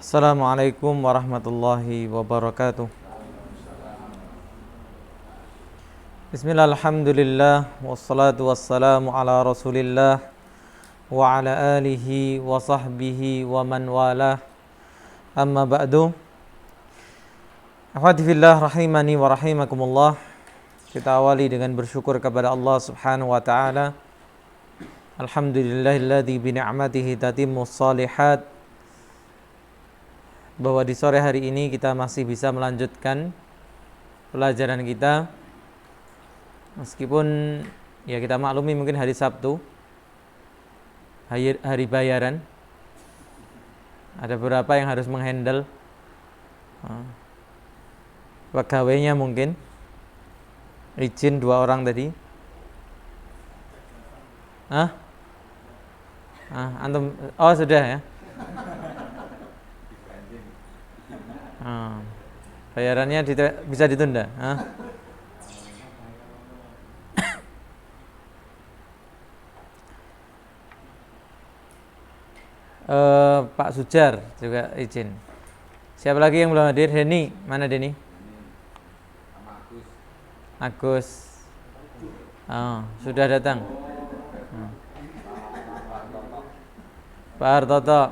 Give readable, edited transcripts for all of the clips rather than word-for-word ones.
Assalamualaikum warahmatullahi wabarakatuh. Bismillah, alhamdulillah, wassalatu wassalamu ala rasulillah wa ala alihi wa sahbihi wa man walah. Amma ba'du. Akhwati fillah rahimani wa rahimakumullah. Kita awali dengan bersyukur kepada Allah Subhanahu wa taala. Alhamdulillahilladzi bi ni'matihi tatimmus shalihat. Bahwa di sore hari ini kita masih bisa melanjutkan pelajaran kita, meskipun ya kita maklumi mungkin hari Sabtu, hari bayaran, ada beberapa yang harus menghandle pegawainya, mungkin izin 2 orang tadi. Antum sudah ya. Bayarannya bisa ditunda. Pak Sujar juga izin. Siapa lagi yang belum hadir? Deni, mana Deni? Agus. Sudah datang. Pak Hartoto.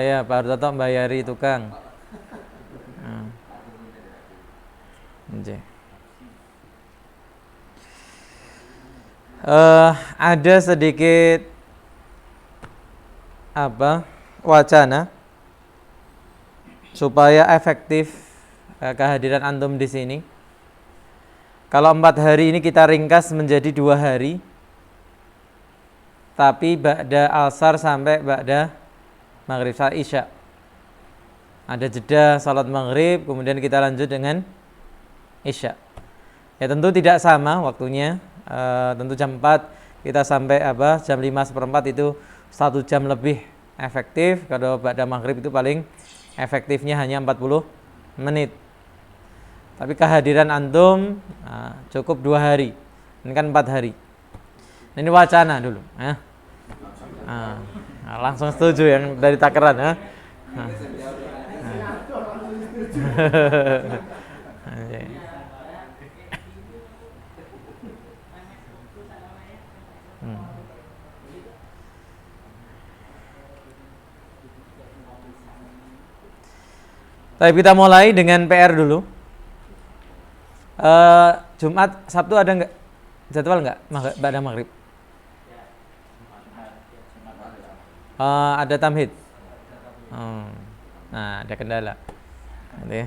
Ya, Pak Hartoto membayari tukang. Ada sedikit wacana supaya efektif kehadiran antum di sini. Kalau 4 hari ini kita ringkas menjadi 2 hari, tapi ba'da asar sampai ba'da maghrib, saat isya. Ada jeda salat maghrib, kemudian kita lanjut dengan isya. Ya tentu tidak sama waktunya. Tentu jam 4 kita sampai jam 5:15 itu 1 jam lebih efektif. Kalau ba'da maghrib itu paling efektifnya hanya 40 menit. Tapi kehadiran antum cukup 2 hari. Ini kan 4 hari. Ini wacana dulu. Langsung setuju yang dari Takeran. Tapi kita mulai dengan PR dulu. Jumat, Sabtu ada nggak jadwal nggak ba'da maghrib? Ada tamhid. Nah, ada kendala. Nanti.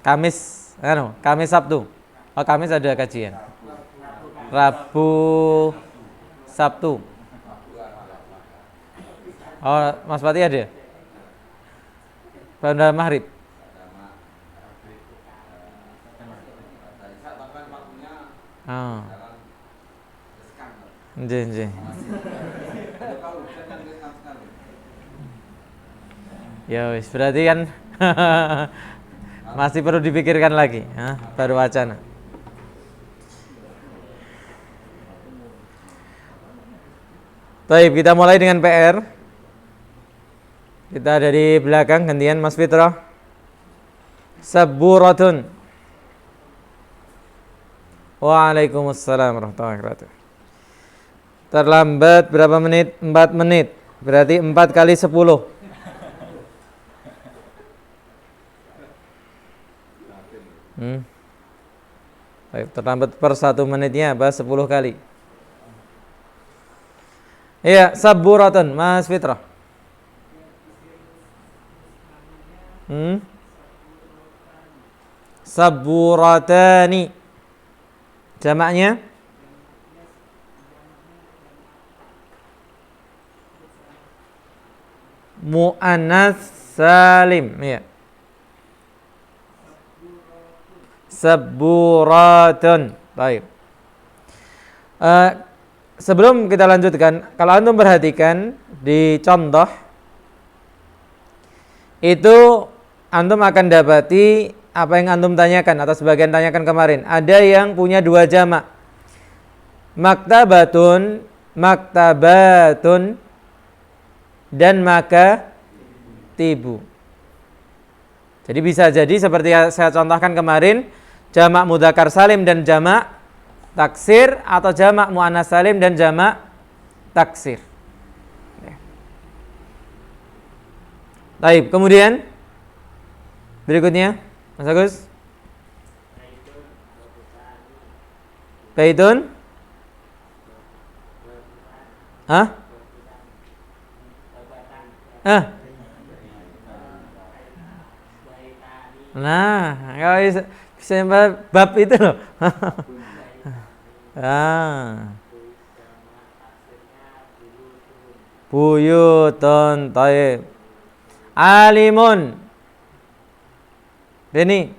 Kamis Sabtu. Kamis ada kajian. Rabu, Sabtu. Mas Pati ada? Pada maghrib. Nggih. Ya wis, berarti kan masih perlu dipikirkan lagi, baru wacana. Baik, kita mulai dengan PR. Kita dari belakang, gantian Mas Fitrah. Sabburatun. Waalaikumsalam warahmatullahi wabarakatuh. Terlambat berapa menit? 4 menit. Berarti 4 kali 10. Baik, terlambat per 1 menitnya 10 kali. Iya, sabburatun, Mas Fitrah. Sabburatani. Jamaknya muannas salim, ya. Sabburatun. Baik. Sebelum kita lanjutkan, kalau antum perhatikan di contoh itu antum akan dapati apa yang antum tanyakan atau sebagian tanyakan kemarin. Ada yang punya 2 jamak. Maktabatun maktabatun dan makatibu. Jadi bisa jadi seperti yang saya contohkan kemarin, jamak mudzakkar salim dan jamak taksir, atau jamak muannats salim dan jamak taksir. Baik, kemudian berikutnya Mas Agus. Baitun. Hah? Nah, kalau bisa bab itu loh. Buyutun thayyib. Alimun. Deni.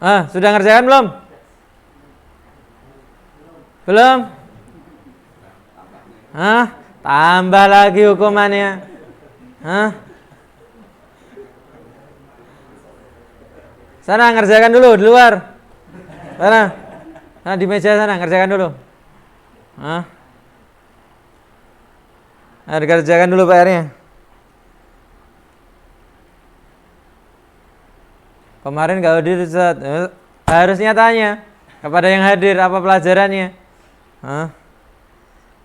Sudah ngerjakan belum? Belum? Tambah lagi hukumannya. Sana ngerjakan dulu di luar. Sana. Di meja sana ngerjakan dulu. Dikerjakan dulu PR-nya. Kemarin gak hadir Ustaz. Harusnya tanya kepada yang hadir apa pelajarannya.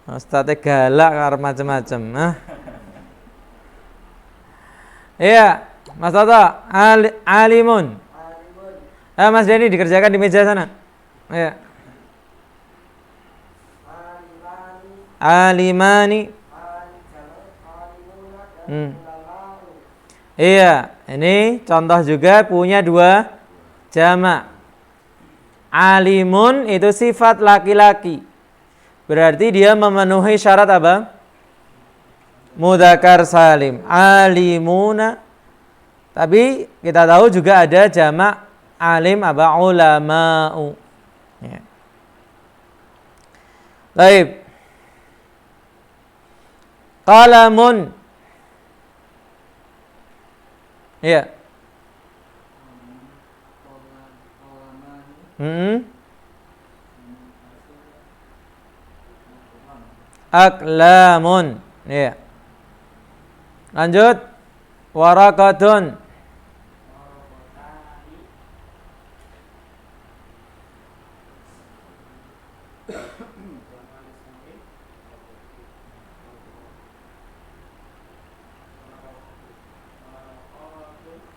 Ustaznya galak macam-macam. Iya, Mas Toto, alimun. Mas Denny dikerjakan di meja sana. Iya. Alimani. Iya, ini contoh juga punya dua jamak. Alimun itu sifat laki-laki. Berarti dia memenuhi syarat apa? Mudzakkar salim. Alimuna. Tapi kita tahu juga ada jamak alim apa? Ulama'u. Ya. Baik. Qalamun. Iya. Aklamun. Iya. Lanjut. Warakatun.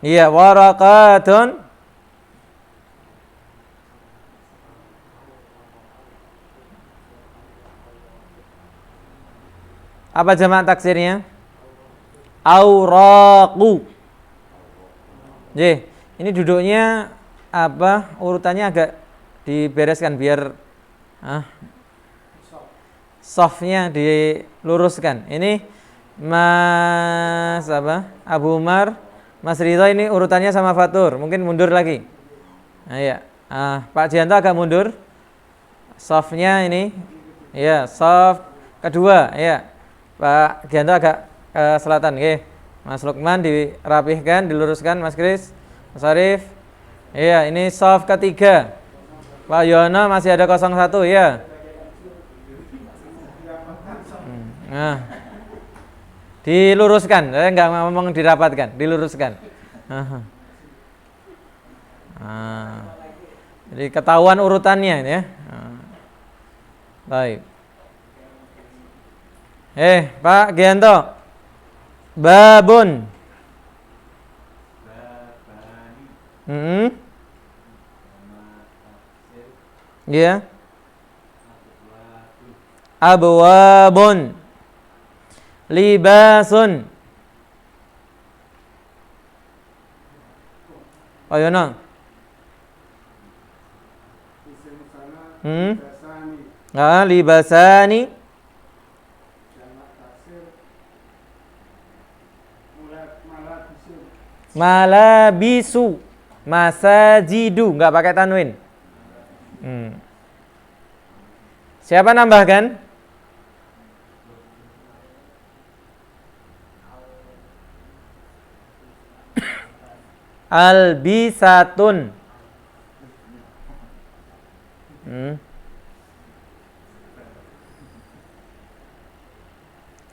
Iya, warakatun. Apa jamak taksirnya? Auraqu. Ini duduknya apa? Urutannya agak dibereskan biar softnya diluruskan. Ini Mas Abu Umar, Mas Ridho ini urutannya sama Fatur. Mungkin mundur lagi. Iya. Pak Jianto agak mundur. Softnya ini. Ya, soft kedua. Ya. Pak Jianto agak ke selatan. Oke. Mas Lukman dirapihkan, diluruskan. Mas Kris, Mas Arif. Iya, ini soft ketiga. Pak Yono masih ada 01. Ya. Diluruskan, saya nggak ngomong dirapatkan, diluruskan. Jadi ketahuan urutannya ya. Baik. Pak Gianto, babun. Ya. Abwabun. Libasun. Oh Yono. Libasani. Malabisu. Masajidu, enggak pakai tanwin. Siapa nambahkan? Albisatun.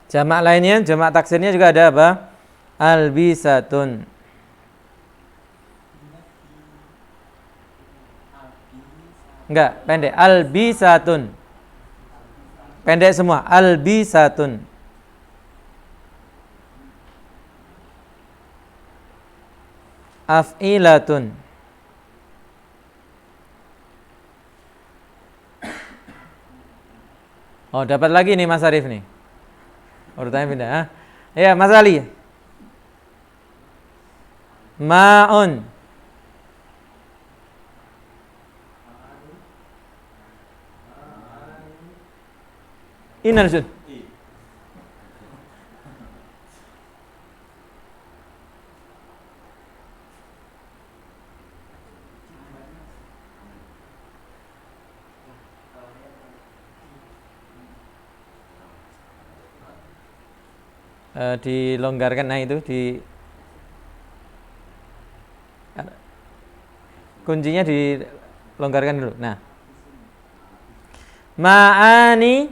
Jamak lainnya, jamak taksirnya juga ada apa? Albisatun. Enggak, pendek. Albisatun. Pendek semua. Albisatun. Af'ilatun. Oh, dapat lagi nih Mas Arif nih. Urutannya pindah. Ah. Ya, Mas Ali. Ma'un. Inarjun. Dilonggarkan, nah itu di kuncinya dilonggarkan dulu. Nah, ma'ani,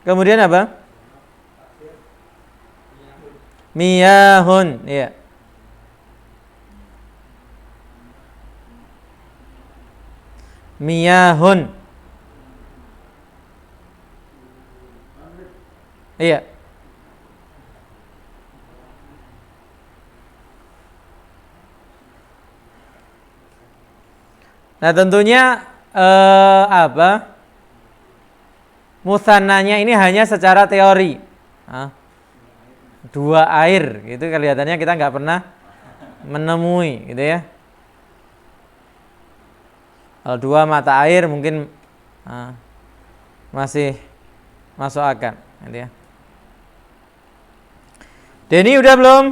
kemudian apa? Miyahun, ya. Miyahun, iya. Nah tentunya apa? Musannanya ini hanya secara teori. Dua air, itu kelihatannya kita nggak pernah menemui, gitu ya. Kalau dua mata air mungkin masih masuk akal, gitu ya. Denny udah belum?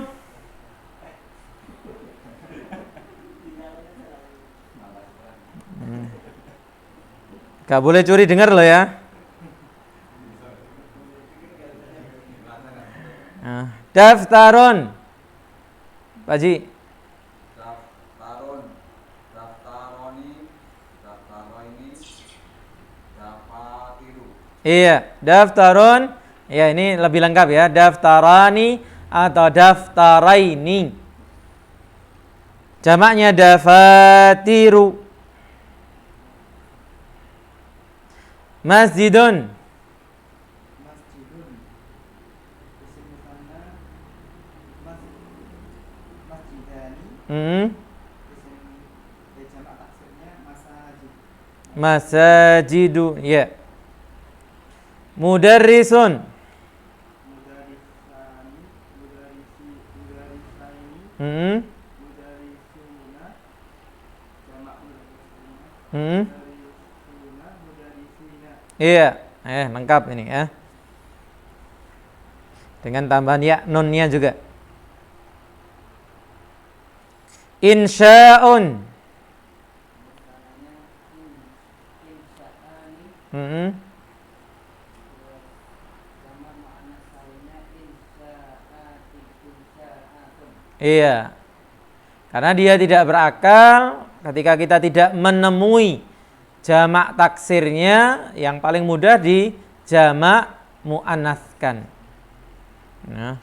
Gak boleh curi dengar loh ya. Daftarun, Pak Ji. Daftarun, daftaroni, daftaroini, dafatiru. Iya, daftarun. Ya ini lebih lengkap ya. Daftarani atau daftaraini. Jamaknya dafatiru. Masjidun. Masjidun. Isim musanna masjidani. Isim jamak taksirnya masajid. Masajidu, ya. Mudarrisun. Mudarisani, mudarisaini, mudarisuna, jamak mudarisuna, mudarisina. Iya, lengkap ini ya. Dengan tambahan ya nunnya juga. Insya'un. Iya. Karena dia tidak berakal ketika kita tidak menemui jamak taksirnya, yang paling mudah di jamak muannaskan. Nah.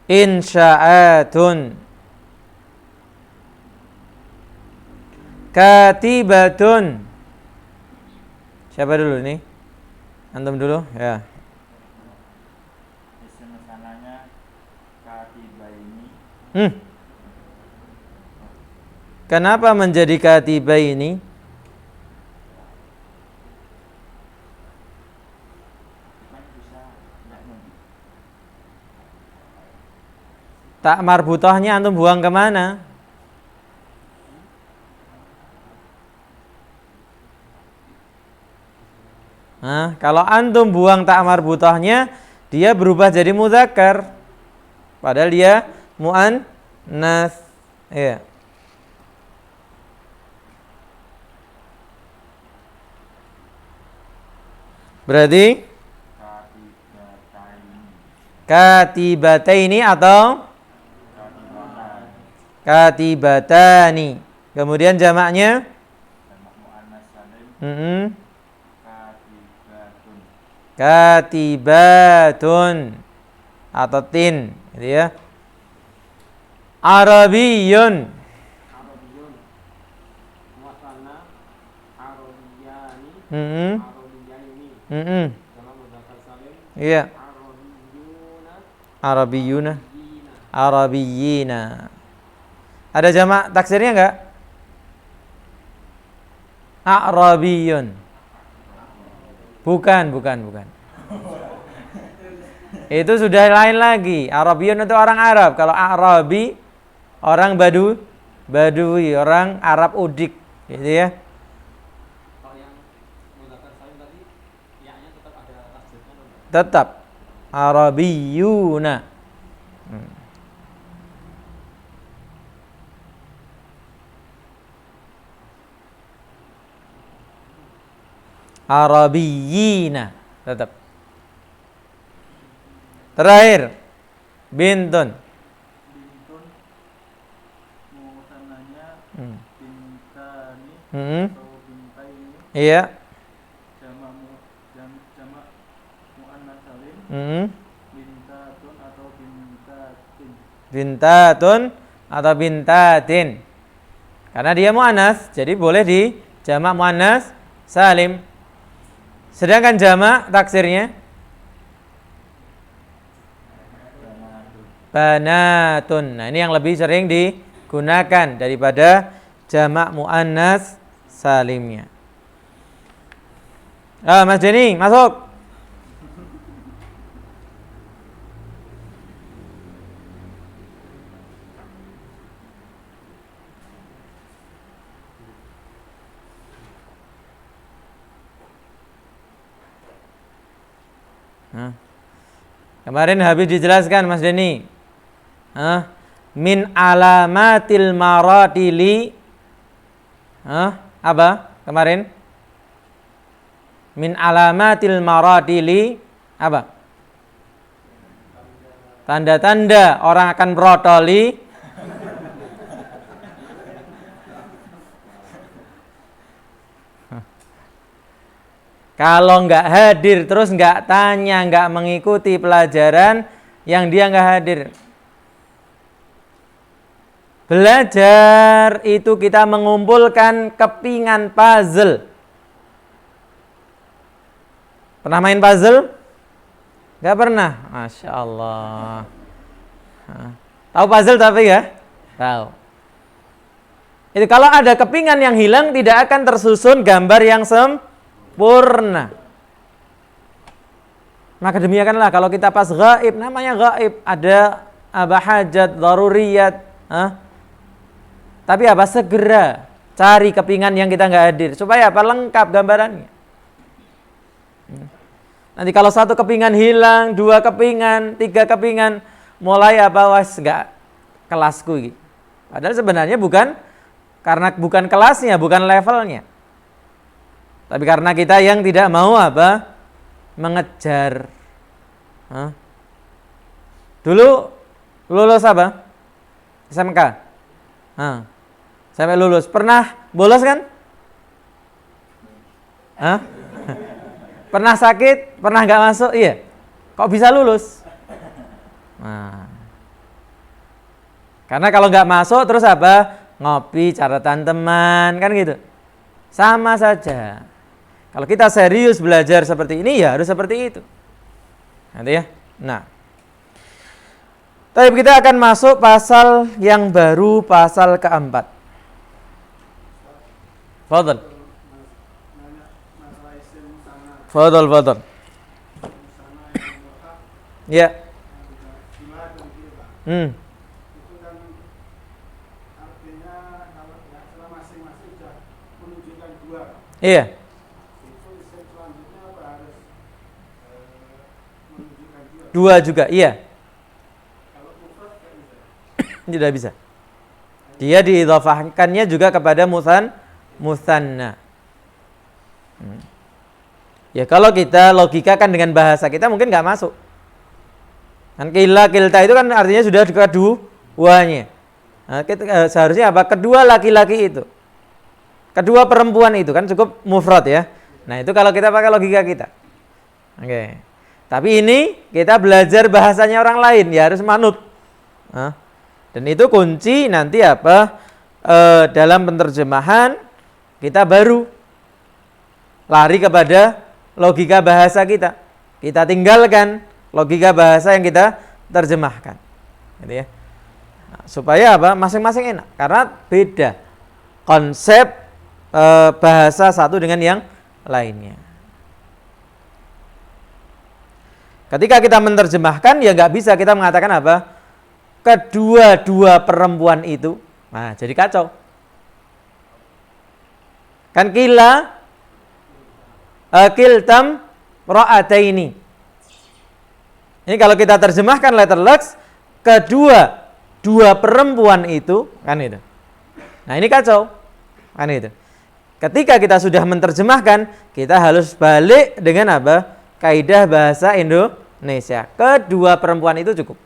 Insya'atun. Katibatun. Siapa dulu nih? Antum dulu, ya. Isim musananya katibaini. Kenapa menjadi katibaini? Tak marbutahnya antum buang kemana? Nah, kalau antum buang tak marbutahnya, dia berubah jadi mudzakkar. Padahal dia muannas. Ya. Berarti Katibataini atau katibatani. Kemudian jamaknya jamak muannas salim katibatun. katibatun atau tin, gitu ya. Arabiyun. Arabiyun musanna arabiyani Mm-mm. arabiyaini Mm-mm. jamak mudzakkar salim Iya. arabiyuna Arabiyuna. yina Arabiyina. Ada jamak taksirnya enggak? Arabiyun. Bukan. Itu sudah lain lagi. Arabiyun itu orang Arab. Kalau Arabi orang Badui, orang Arab Udik, gitu ya. kalau yang mudzakkar salim tadi ya-nya tetap ada tasdidnya atau enggak? Tetap Arabiyuna. Arabiyina tetap. Terakhir bintun. Bintun musannanya Hmm. bintani Hmm. atau bintaini. Iya. Jamak muannas salim Hmm. bintatun atau bintatin. Bintatun atau bintatin. Karena dia muannas, jadi boleh di jamak muannas salim. Sedangkan jamak taksirnya banatun. Nah, ini yang lebih sering digunakan daripada jamak muannas salimnya. Mas Denny, masuk. Nah, kemarin habis dijelaskan Mas Denny. Min alamatil maratili. Apa kemarin? Min alamatil maratili apa? Tanda-tanda orang akan berotoli. Kalau nggak hadir terus nggak tanya, nggak mengikuti pelajaran yang dia nggak hadir. Belajar itu kita mengumpulkan kepingan puzzle. Pernah main puzzle? Nggak pernah? Masya Allah. Tahu puzzle tapi ya? Tahu. Itu kalau ada kepingan yang hilang tidak akan tersusun gambar yang sempurna. Maka demikianlah kalau kita pas gaib, namanya gaib, ada hajat, daruriyat, tapi apa, segera cari kepingan yang kita nggak hadir supaya apa, lengkap gambarannya. Nanti kalau satu kepingan hilang, dua kepingan, tiga kepingan, mulai apa, was nggak kelasku gitu. Padahal sebenarnya bukan karena bukan kelasnya, bukan levelnya, tapi karena kita yang tidak mau apa, mengejar. Dulu lulus apa? SMK. Sampai lulus. Pernah bolos kan? Pernah sakit? Pernah nggak masuk? Iya. Kok bisa lulus? Karena kalau nggak masuk terus apa? Ngopi catatan teman, kan gitu. Sama saja. Kalau kita serius belajar seperti ini ya harus seperti itu. Nanti ya. Nah. Tapi kita akan masuk pasal yang baru, pasal keempat. Fadhal. Fadhal. Ya. Itu kan artinya kalau setelah masing-masing sudah menunjukkan dua. Iya. Itu isim selanjutnya apa harus menunjukkan dua? Dua juga, iya. Kalau mufrad kan bisa. Tidak bisa. Dia diidhafahkannya juga kepada musanna. Ya kalau kita logikakan dengan bahasa kita mungkin nggak masuk. Kan kila kilta itu kan artinya sudah keduanya. Nah, seharusnya apa? Kedua laki-laki itu. Kedua perempuan itu kan cukup mufrad ya. Nah, itu kalau kita pakai logika kita. Oke. Tapi ini kita belajar bahasanya orang lain, ya harus manut. Nah, dan itu kunci nanti apa? Dalam penerjemahan kita baru lari kepada logika bahasa kita. Kita tinggalkan logika bahasa yang kita terjemahkan. Gitu ya. Nah, supaya apa? Masing-masing enak. Karena beda konsep bahasa satu dengan yang lainnya. Ketika kita menerjemahkan ya nggak bisa kita mengatakan apa? Kedua-dua perempuan itu. Nah, jadi kacau. Kan kiltam ra'ataini. Ini kalau kita terjemahkan letter lux, dua perempuan itu, kan itu. Nah, ini kacau. Kan itu. Ketika kita sudah menerjemahkan, kita harus balik dengan apa? Kaidah bahasa Indonesia. Kedua perempuan itu cukup.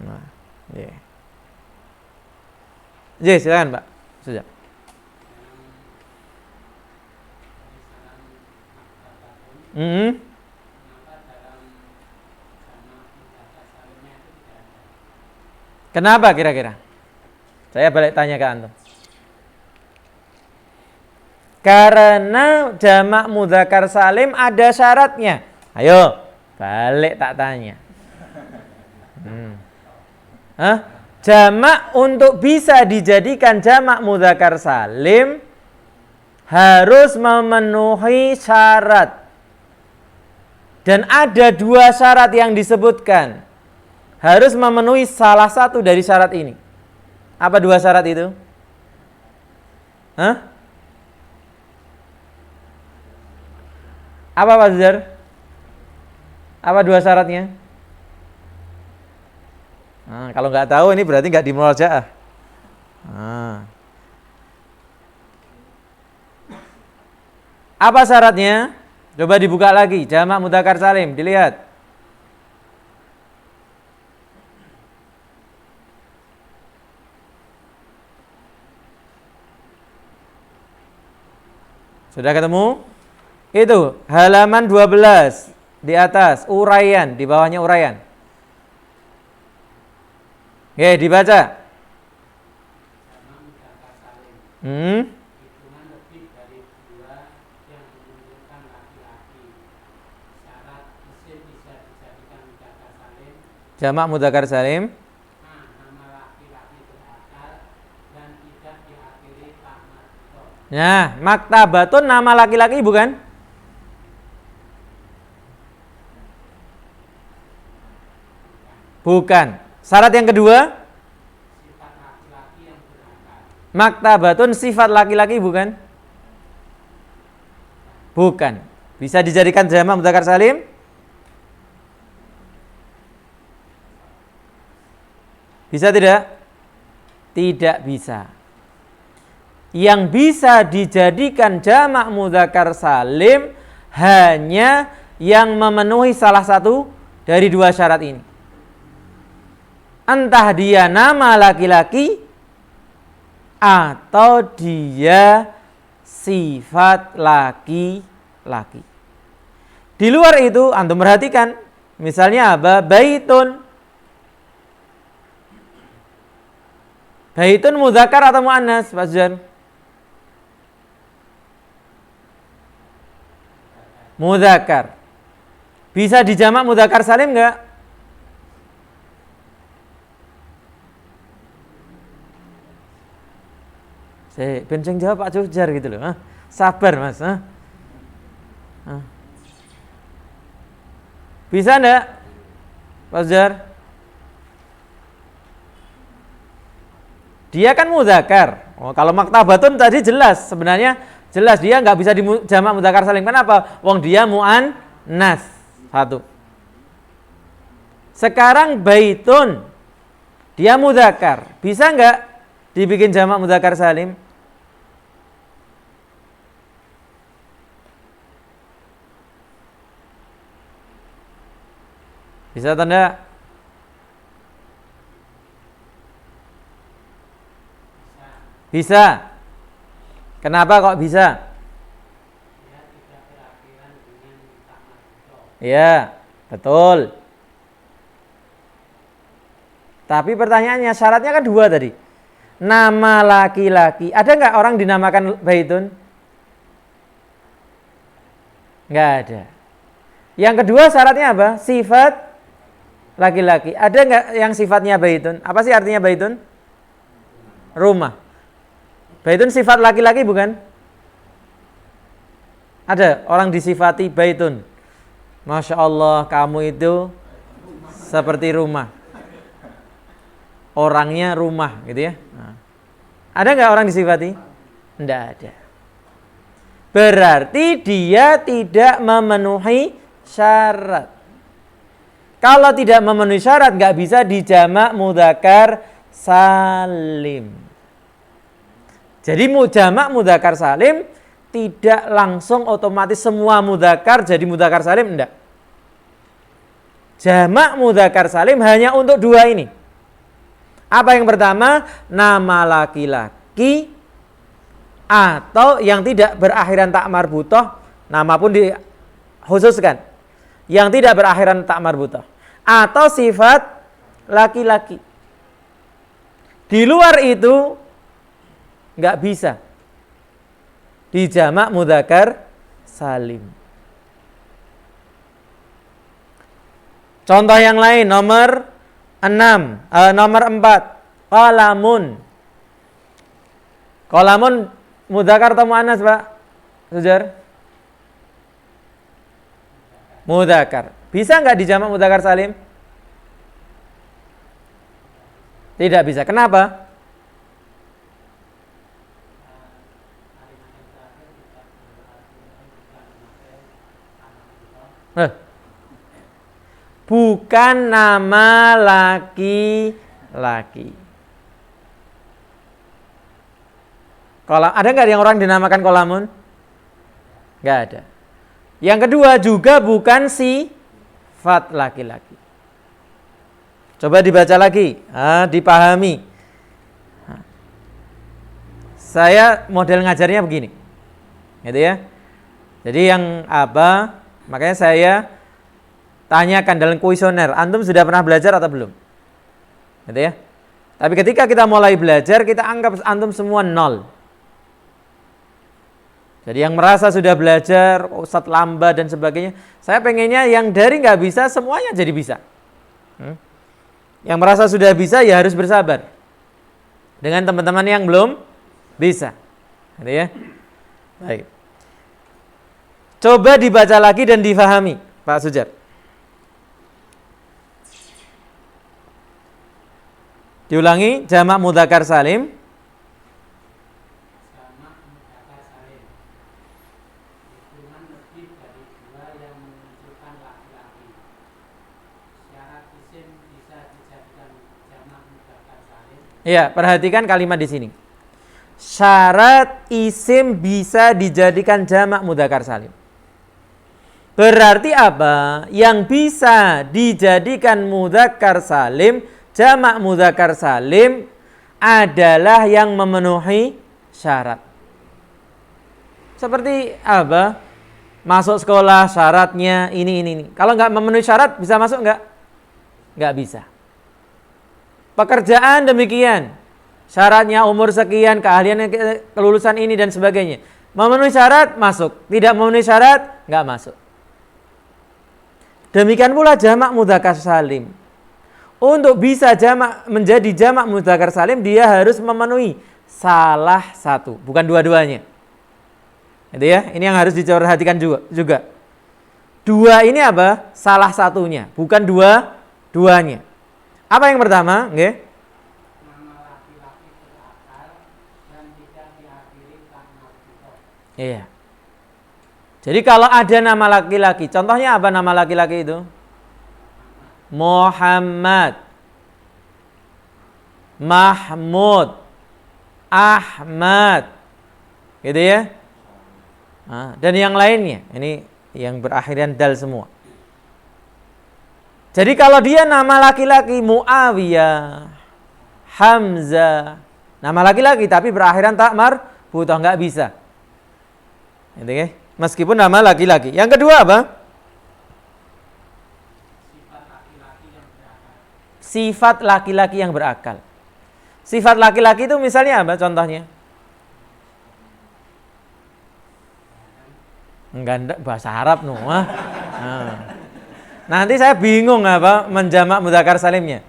Nah, yeah. Silakan, Pak. Sudah. Kenapa kira-kira? Saya balik tanya ke antum. Karena jamak mudzakkar salim ada syaratnya. Ayo, balik tak tanya. Jamak untuk bisa dijadikan jamak mudzakkar salim harus memenuhi syarat. Dan ada 2 syarat yang disebutkan. Harus memenuhi salah satu dari syarat ini. Apa 2 syarat itu? Apa Pak Zuzar? Apa 2 syaratnya? Nah, kalau nggak tahu ini berarti nggak di murojaah. Apa syaratnya? Coba dibuka lagi, jamak mudzakkar salim, dilihat. Sudah ketemu? Itu halaman 12 di atas, uraian, di bawahnya uraian. Oke, dibaca. Jamak mudzakkar salim. Nah, maktabatun nama laki-laki bukan? Bukan. Syarat yang kedua? Sifat laki-laki yang berakal. Maktabatun sifat laki-laki bukan? Bukan. Bisa dijadikan jamak mudzakkar salim? Bisa tidak? Tidak bisa. Yang bisa dijadikan jamak mudzakkar salim hanya yang memenuhi salah satu dari 2 syarat ini. Entah dia nama laki-laki atau dia sifat laki-laki. Di luar itu antum perhatikan, misalnya apa? Baitun. Baitun mudzakkar atau muannas, Pak Zujan? Mudzakkar. Bisa dijamak mudzakkar salim enggak? Saya benceng jawab Pak Jujar gitu loh. Sabar Mas. Bisa enggak? Pak Jujar? Dia kan mudzakkar. Kalau maktabatun tadi jelas, sebenarnya jelas dia nggak bisa dijamak mudzakkar salim. Kenapa? Wong dia muannas. 1. Sekarang baitun. Dia mudzakkar. Bisa nggak dibikin jamak mudzakkar salim? Bisa atau enggak? Bisa. Kenapa kok bisa? Ya, betul. Tapi pertanyaannya syaratnya kan dua tadi. Nama laki-laki. Ada nggak orang dinamakan Baitun? Nggak ada. Yang kedua syaratnya apa? Sifat laki-laki. Ada nggak yang sifatnya Baitun? Apa sih artinya Baitun? Rumah. Baitun sifat laki-laki bukan? Ada orang disifati Baitun. Masya Allah, kamu itu seperti rumah. Orangnya rumah gitu ya. Nah. Ada nggak orang disifati? Tidak ada. Berarti dia tidak memenuhi syarat. Kalau tidak memenuhi syarat nggak bisa dijamak mudzakkar salim. Jadi jamak mudzakkar salim tidak langsung otomatis semua mudzakkar jadi mudzakkar salim, enggak. Jamak mudzakkar salim hanya untuk dua ini. Apa yang pertama? Nama laki-laki atau yang tidak berakhiran tak marbutoh, nama pun dikhususkan. Yang tidak berakhiran tak marbutoh atau sifat laki-laki. Di luar itu nggak bisa dijamak mudzakkar salim. Contoh yang lain nomor 4 qalamun. Qalamun mudzakkar atau muannas, Pak? Sujar? Mudzakkar. Bisa nggak dijamak mudzakkar salim? Tidak bisa. Kenapa? Bukan nama laki-laki. Ada nggak yang orang dinamakan kolamun? Nggak ada. Yang kedua juga bukan sifat laki-laki. Coba dibaca lagi, dipahami. Saya model ngajarnya begini, gitu ya. Jadi yang apa? Makanya saya tanyakan dalam kuesioner, antum sudah pernah belajar atau belum? Gitu ya. Tapi ketika kita mulai belajar, kita anggap antum semua 0. Jadi yang merasa sudah belajar, Ustadz lambat dan sebagainya, saya pengennya yang dari nggak bisa semuanya jadi bisa. Yang merasa sudah bisa ya harus bersabar dengan teman-teman yang belum bisa. Gitu ya. Baik. Coba dibaca lagi dan difahami, Pak Sujar. Diulangi, jamak mudzakkar salim. Jamak mudzakkar salim. Hitungan lebih dari dua yang menunjukkan laki-laki. Syarat isim bisa dijadikan jamak mudzakkar salim. Iya, perhatikan kalimat di sini. Syarat isim bisa dijadikan jamak mudzakkar salim. Berarti apa? Yang bisa dijadikan mudzakkar salim, jamak mudzakkar salim adalah yang memenuhi syarat. Seperti apa? Masuk sekolah syaratnya ini. Kalau nggak memenuhi syarat bisa masuk nggak? Nggak bisa. Pekerjaan demikian. Syaratnya umur sekian, keahlian, kelulusan ini dan sebagainya. Memenuhi syarat masuk, tidak memenuhi syarat nggak masuk. Demikian pula jamak mudzakkar salim. Untuk bisa jamak menjadi jamak mudzakkar salim dia harus memenuhi salah satu, bukan dua-duanya. Gitu ya. Ini yang harus diperhatikan juga. Dua ini apa? Salah satunya, bukan dua-duanya. Apa yang pertama? Okay. Nama laki-laki berakal dan tidak diakhiri tak marbutoh. Iya. Jadi kalau ada nama laki-laki, contohnya apa nama laki-laki itu? Muhammad, Mahmud, Ahmad, gitu ya. Dan yang lainnya, ini yang berakhiran dal semua. Jadi kalau dia nama laki-laki Muawiyah, Hamzah, nama laki-laki tapi berakhiran tak marbutoh, nggak bisa. Gitu ya. Meskipun nama laki-laki. Yang kedua apa? Sifat laki-laki yang berakal. Sifat laki-laki itu misalnya apa contohnya? Enggak, bahasa Arab no. Nanti saya bingung apa menjamak mudzakkar salimnya.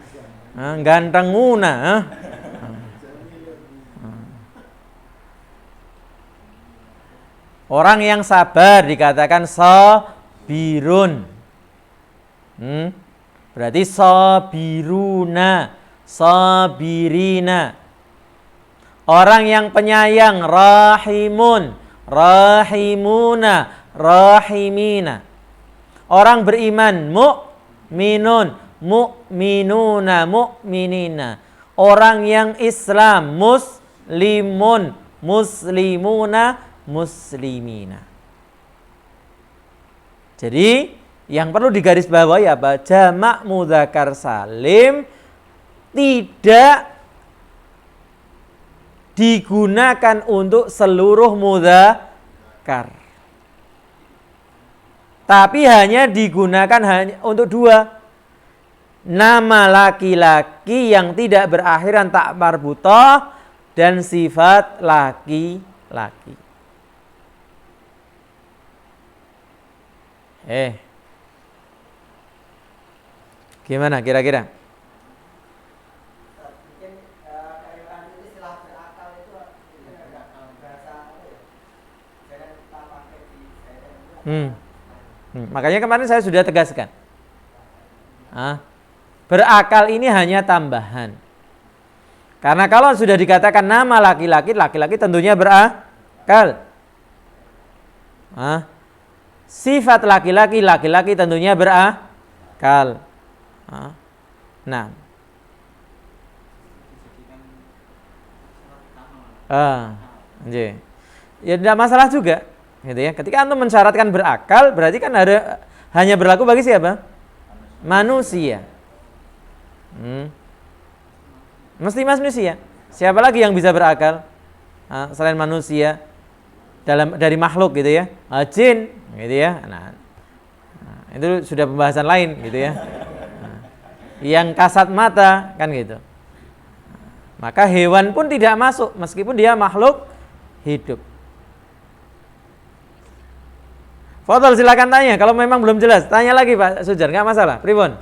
Ganteng nguna. Orang yang sabar dikatakan sabirun. Berarti sabiruna, sabirina. Orang yang penyayang rahimun, rahimuna, rahimina. Orang beriman mu'minun, mu'minuna, mu'minina. Orang yang Islam muslimun, muslimuna, muslimina. Jadi yang perlu digarisbawahi apa? Jamak mudzakkar salim tidak digunakan untuk seluruh mudzakkar. Tapi hanya digunakan hanya untuk dua. Nama laki-laki yang tidak berakhiran tak marbutoh dan sifat laki-laki. Gimana kira-kira? Mungkin keilmuan itu istilah berakal itu bahasa jangan kita pakai di Makanya kemarin saya sudah tegaskan. Berakal ini hanya tambahan. Karena kalau sudah dikatakan nama laki-laki, laki-laki tentunya berakal. Sifat laki-laki, laki-laki tentunya berakal. Nah, ya tidak masalah juga, gitu ya. Ketika antum mensyaratkan berakal, berarti kan hanya berlaku bagi siapa? Manusia. Mesti manusia. Siapa lagi yang bisa berakal selain manusia? Dari makhluk gitu ya, jin, gitu ya. Nah, itu sudah pembahasan lain, gitu ya. Yang kasat mata kan gitu. Maka hewan pun tidak masuk meskipun dia makhluk hidup. Fadhal silakan tanya kalau memang belum jelas. Tanya lagi Pak Sujar, enggak masalah. Pripun?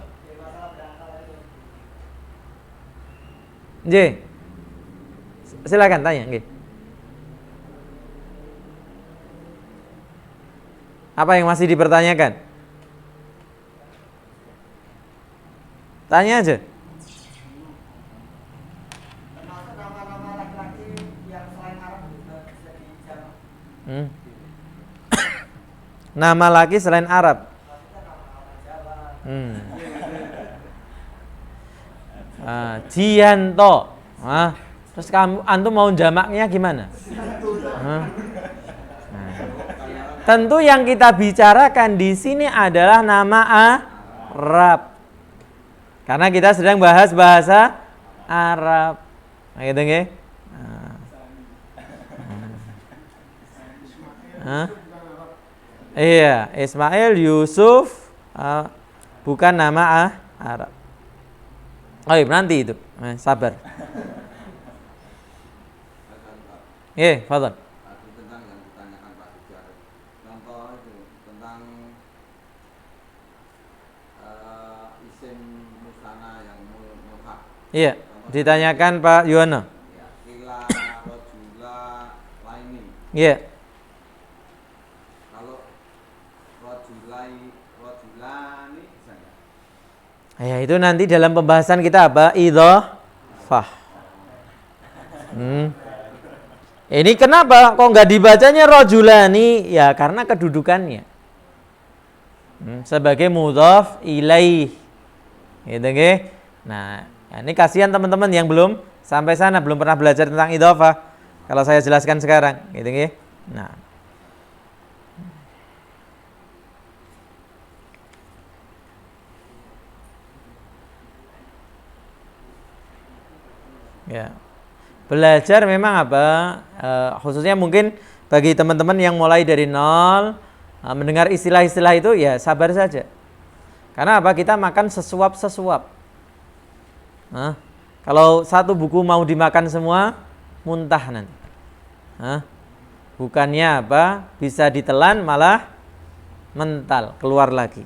Nggih. Silakan tanya, nggih. Apa yang masih dipertanyakan? Tanya aja. termasuk nama-nama laki-laki yang selain Arab juga bisa dijamak. Nama laki selain Arab. Maksudnya nama-nama Jawa. Jianto. Terus kamu antum mau jamaknya gimana? Tentu yang kita bicarakan di sini adalah nama Arab. Karena kita sedang bahas bahasa Arab. Gitu nggih? Iya, Ismail, Yusuf bukan nama Arab. Oh iya, nanti itu. Sabar. Fadhal. Tentang yang ditanyakan Pak Sujar, contoh itu tentang isim musana yang mulhaq. Iya, ditanyakan Pak Yuwono. Ya, ila rajula laini. Iya. Kalau rajulani bisa enggak? Ya, itu nanti dalam pembahasan kita apa? Idhofah. Ini kenapa kok nggak dibacanya rajulani? Ya karena kedudukannya sebagai mudhaf ilaih, gitu nggih. Nah, ini kasihan teman-teman yang belum sampai sana, belum pernah belajar tentang idhofah. Kalau saya jelaskan sekarang, gitu nggih. Nah, Ya. Belajar memang apa? Khususnya mungkin bagi teman-teman yang mulai dari nol, mendengar istilah-istilah itu ya sabar saja. Karena apa? Kita makan sesuap-sesuap. Nah, kalau satu buku mau dimakan semua, muntah nanti. Nah, bukannya apa? Bisa ditelan malah mental, keluar lagi.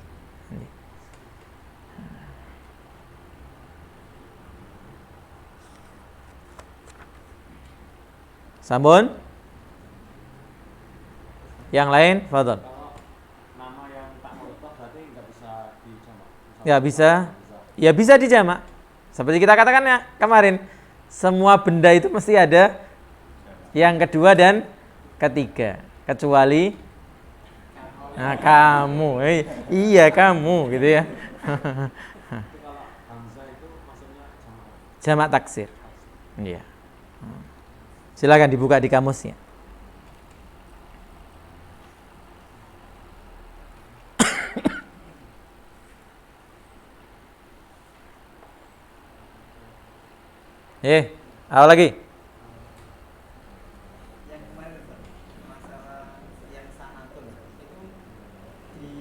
Sampun? Yang lain, fadhol. Kalau nama yang tak mu'rabah berarti nggak bisa dijamak. Ya bisa. Ya bisa dijamak. Seperti kita katakan ya kemarin, semua benda itu mesti ada yang kedua dan ketiga, kecuali kamu. Iya kamu gitu ya. Tapi kalau hamzah itu maksudnya Jamak taksir. Iya. Silakan dibuka di kamusnya. Apa lagi? Yang kemarin Ustaz, masalah yang sanatun itu di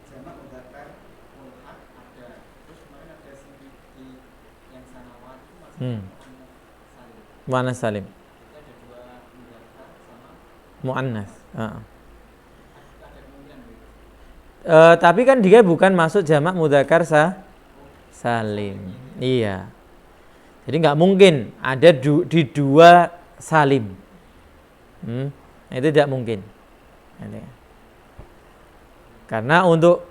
jamak mudzakkar mulhaq ada, terus kemarin ada di yang sanawat itu masih salim. Muannas salim. Itu ada dua mudzakkar sama Muannas. ada kemungkinan begitu. Tapi kan dia bukan masuk jamak mudzakkar salim. Iya. Jadi nggak mungkin ada di dua salim. Itu tidak mungkin. Karena untuk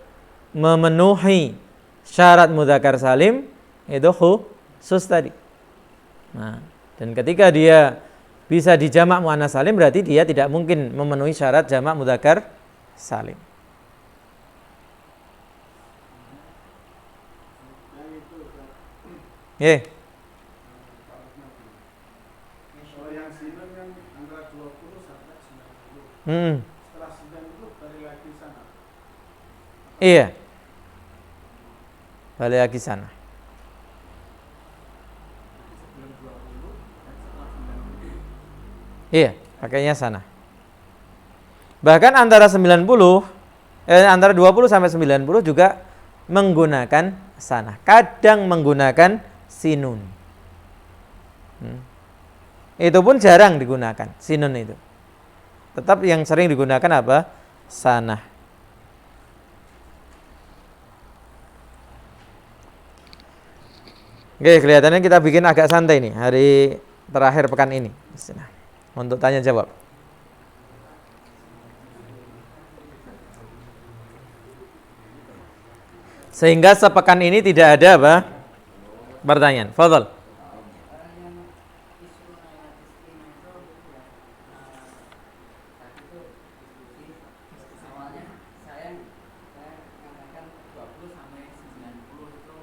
memenuhi syarat mudzakkar salim itu khusus tadi. Nah, dan ketika dia bisa dijamak muannas salim berarti dia tidak mungkin memenuhi syarat jamak mudzakkar salim. Kalau yang sinun yang antara 20 sampai 90. Hmm. Setelah 90 balik lagi sana. Iya. Balik lagi sana. Sebelum 20 dan setelah 90. Iya, pakainya sana. Bahkan antara 20 sampai 90 juga menggunakan sana. Kadang menggunakan sinun. Itu pun jarang digunakan sinun itu. Tetap yang sering digunakan apa? Sana. Oke, kelihatannya kita bikin agak santai nih hari terakhir pekan ini. Untuk tanya jawab. Sehingga sepekan ini tidak ada apa? Pertanyaan. Fadhal. Yang isu ayat istimewa itu ya, tadi itu diskusi awalnya saya mengatakan 20 sampai 90 itu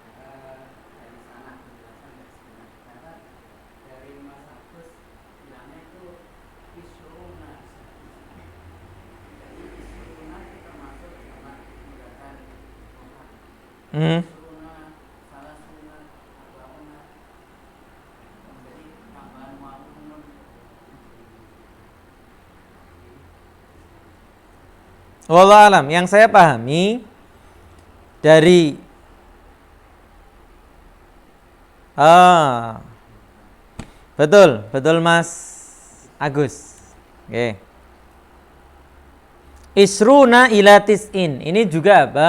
dari sana penjelasan dari sebenarnya. Ternyata dari Mas Agus bilangnya itu isruna. Jadi isruna itu termasuk sama menggunakan isruna, salasuna, arbauna. Jadi tambahan ma'unun. Wallahu alam, yang saya pahami dari betul Mas Agus. Oke. Isruna ila tis'in. Ini juga apa?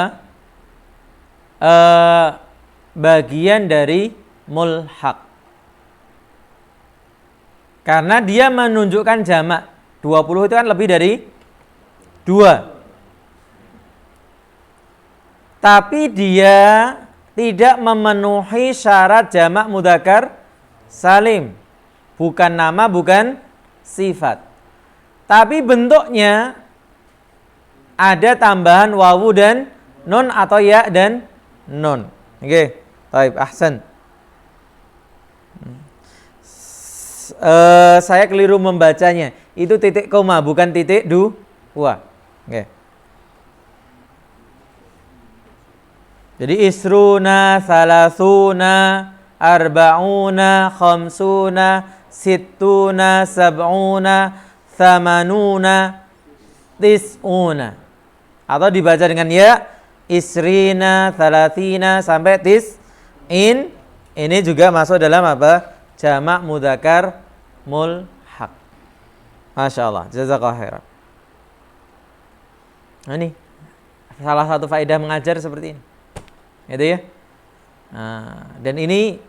Bagian dari mulhaq. Karena dia menunjukkan jamak. 20 itu kan lebih dari 2. Tapi dia tidak memenuhi syarat jamak mudzakkar salim. Bukan nama, bukan sifat. Tapi bentuknya ada tambahan wawu dan nun atau ya dan nun. Oke, baik, ahsan. Saya keliru membacanya. Itu titik koma, bukan titik dua. Oke. Jadi isruna, salasuna, arba'una, khamsuna, sittuna, sab'una, thamanuna, tis'una. Atau dibaca dengan ya, isrina, thalathina, sampai tis'in. Ini juga masuk dalam apa? Jamak mudzakkar mulhaq. Masya Allah, jazakallahu khairan. Nah, ini salah satu faedah mengajar seperti ini. Gitu ya. Nah, dan ini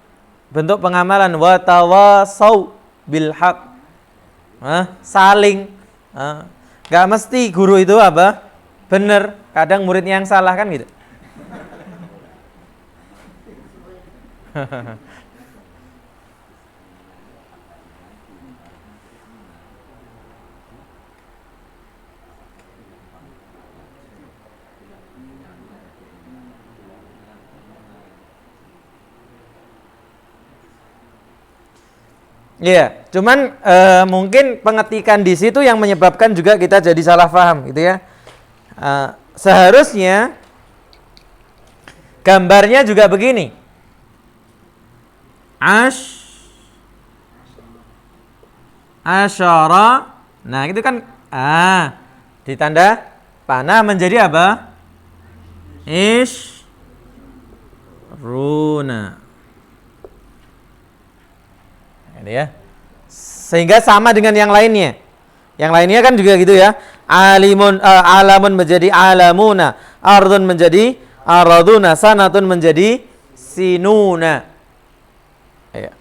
bentuk pengamalan wa tawasau bil haq. Saling. Gak mesti guru itu apa? Benar, kadang muridnya yang salah kan gitu. Iya, cuman mungkin pengetikan di situ yang menyebabkan juga kita jadi salah paham, gitu ya. Seharusnya gambarnya juga begini. Asyara. Nah, itu kan ditanda panah menjadi apa? Runa. Ini ya. Sehingga sama dengan yang lainnya. Yang lainnya kan juga gitu ya. Alamun menjadi alamuna, ardun menjadi araduna, sanatun menjadi sinuna. Ya.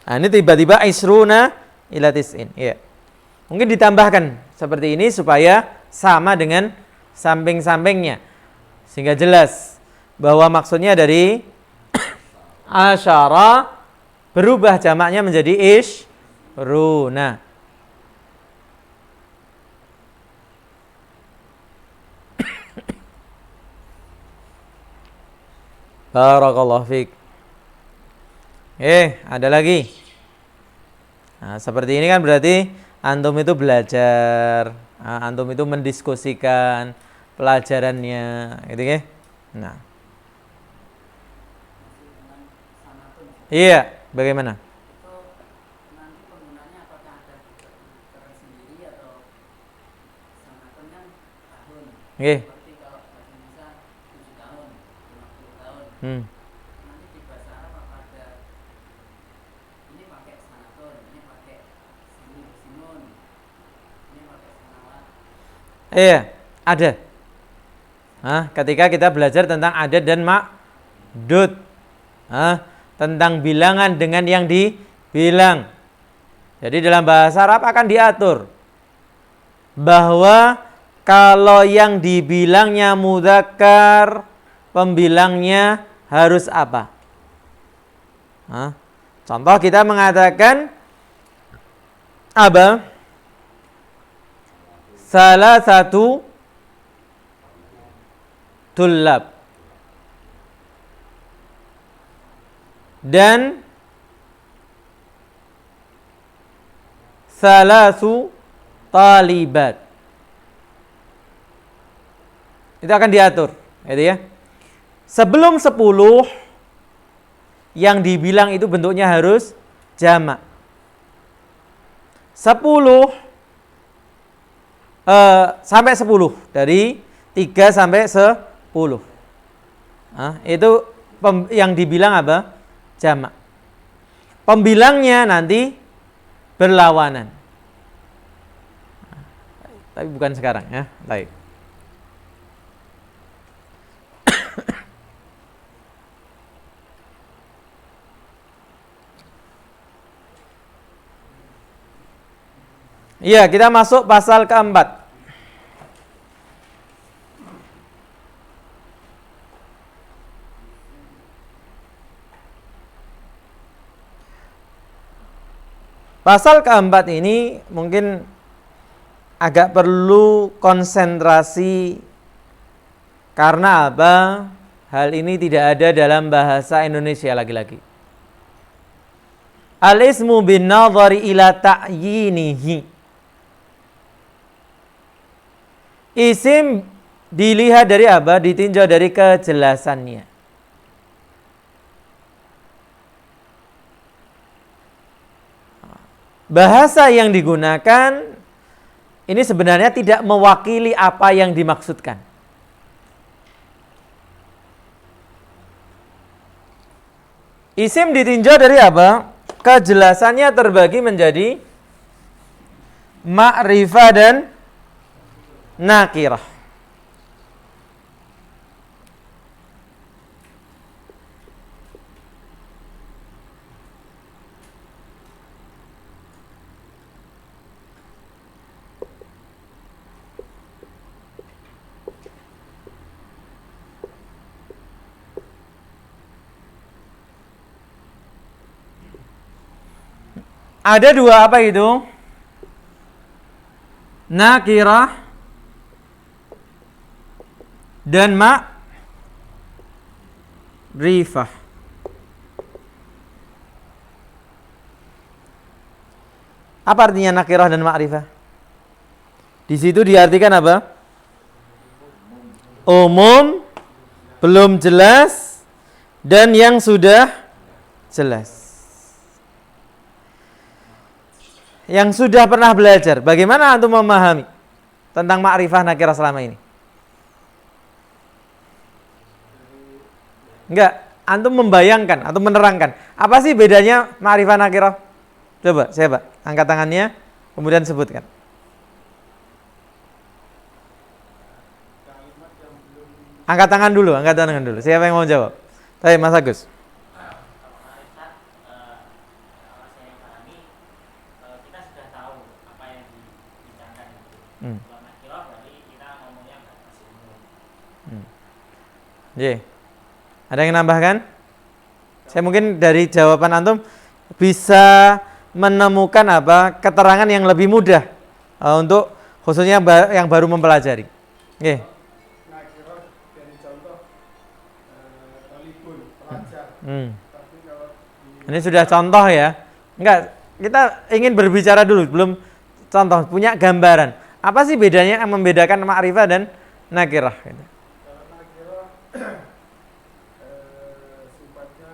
Nah, ini tiba-tiba isruna ila tis'in. Ya. Mungkin ditambahkan seperti ini supaya sama dengan samping-sampingnya. Sehingga jelas bahwa maksudnya dari asyara berubah jamaknya menjadi ishruna. Barakallahu fiik. Ada lagi. Nah, seperti ini kan berarti antum itu belajar, antum itu mendiskusikan pelajarannya, gitu ya. Nah. Iya, bagaimana? Itu nanti penggunanya apakah ada tersendiri atau sanatun kan tahun. Seperti kalau bahasa Indonesia 7 tahun, 50 tahun. Nanti di bahasa Arab apa ada ini pakai sanatun, ini pakai sinun, ini pakai sanawat. Iya, ada. Ketika kita belajar tentang adat dan ma'dud. Tentang bilangan dengan yang dibilang. Jadi dalam bahasa Arab akan diatur bahwa kalau yang dibilangnya mudzakkar, pembilangnya harus apa? Contoh kita mengatakan apa? Salah satu tullab. Dan salasu talibat. Itu akan diatur, gitu ya. Sebelum 10 yang dibilang itu bentuknya harus jamak. 10 sampai 10, dari 3 sampai 10. Itu yang dibilang apa? Jamak. Pembilangnya nanti berlawanan. Tapi bukan sekarang ya. Baik. Iya, kita masuk pasal keempat. Pasal keempat ini mungkin agak perlu konsentrasi karena apa? Hal ini tidak ada dalam bahasa Indonesia lagi-lagi. Al-ismu bin nadhari ila ta'yinihi. Isim dilihat dari apa? Ditinjau dari kejelasannya. bahasa yang digunakan ini sebenarnya tidak mewakili apa yang dimaksudkan. Isim ditinjau dari apa? Kejelasannya terbagi menjadi ma'rifah dan nakirah. Ada dua apa itu? Nakirah dan ma'rifah. Apa artinya nakirah dan ma'rifah? Di situ diartikan apa? Umum, belum jelas, dan yang sudah jelas. Yang sudah pernah belajar, bagaimana antum memahami tentang ma'rifah nakirah selama ini? Enggak, antum membayangkan atau menerangkan apa sih bedanya ma'rifah nakirah? Coba, siapa? Angkat tangannya, kemudian sebutkan. Angkat tangan dulu. Siapa yang mau jawab? Baik, Mas Agus. Ada yang nambahkan? Saya mungkin dari jawaban antum bisa menemukan apa keterangan yang lebih mudah untuk khususnya yang baru mempelajari. Nggih. Nakirah dari contoh talibun, pelajar. Tapi kalau Ini sudah contoh ya. Enggak, kita ingin berbicara dulu belum contoh, punya gambaran. Apa sih bedanya yang membedakan ma'rifah dan nakirah gitu. kalau nakirah sifatnya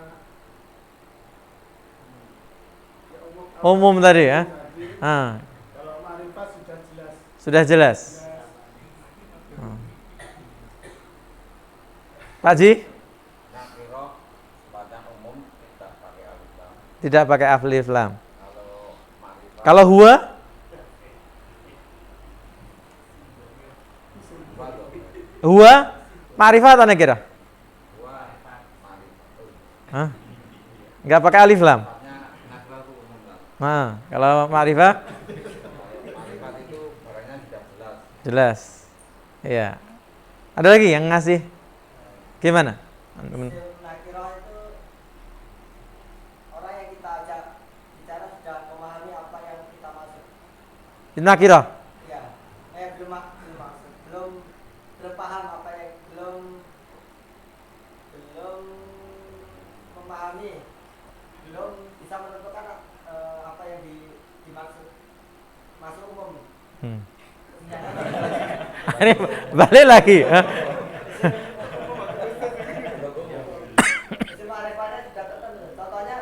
ya Umum tadi ya. Kalau ma'rifah sudah jelas. Sudah jelas. Pak Ji? Nakirah sifatnya umum tidak pakai alif lam. Tidak pakai alif lam. Kalau ma'rifah Kalau huwa? Huwa ma'rifah atau nakirah? dua ma'rifah. Hah? Enggak pakai alif lam. Sifatnya nakirah itu umum lam. Kalau ma'rifah Kalau ma'rifah itu barangnya sudah jelas. jelas. Iya. Ada lagi yang ngasih? Gimana? Nakirah itu orang yang kita ajak bicara sudah memahami apa yang kita maksud. Nakirah. Ya, belum maksud, belum paham apa yang belum memahami, belum bisa menentukan apa yang dimaksud. Masuk umum. Ini balik lagi. Isim ma'rifahnya sudah tertentu. Contohnya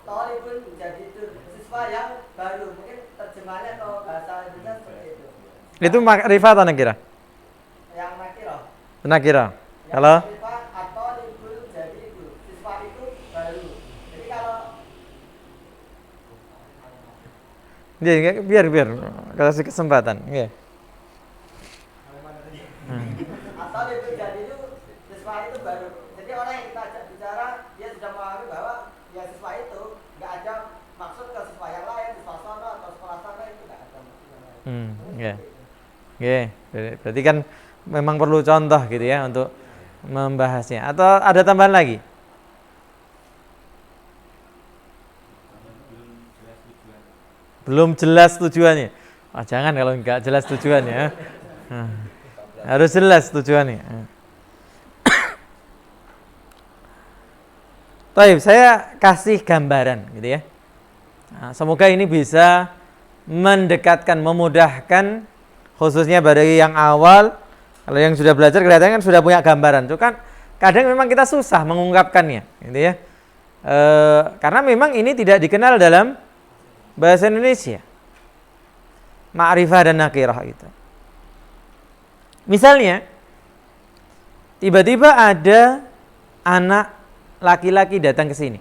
talibun menjadi itu siswa yang baru. Mungkin terjemahnya kalau bahasa Indonesia seperti itu. Itu ma'rifah atau nakirah? Yang nakirah. Nakirah. Yang Kalau ma'rifah atau talibun jadi itu siswa itu baru. Jadi kalau biar kasih kesempatan. Iya. atau talibun jadi itu siswa itu baru. Jadi orang yang kita ajak bicara dia sudah memahami bahwa ya siswa itu nggak ada maksud ke siswa yang lain, siswa sono atau sekolah sono itu nggak ada maksud yang lain. Iya. Oke, berarti kan memang perlu contoh gitu ya untuk membahasnya. Atau ada tambahan lagi? Belum jelas tujuannya. Jangan kalau nggak jelas tujuannya. Harus jelas tujuannya. Baik, saya kasih gambaran gitu ya. Semoga ini bisa mendekatkan, memudahkan khususnya bagi yang awal. Kalau yang sudah belajar kelihatannya kan sudah punya gambaran. Cuma kan kadang memang kita susah mengungkapkannya, gitu ya. Karena memang ini tidak dikenal dalam bahasa Indonesia. Ma'rifah dan nakirah itu. Misalnya, tiba-tiba ada anak laki-laki datang ke sini.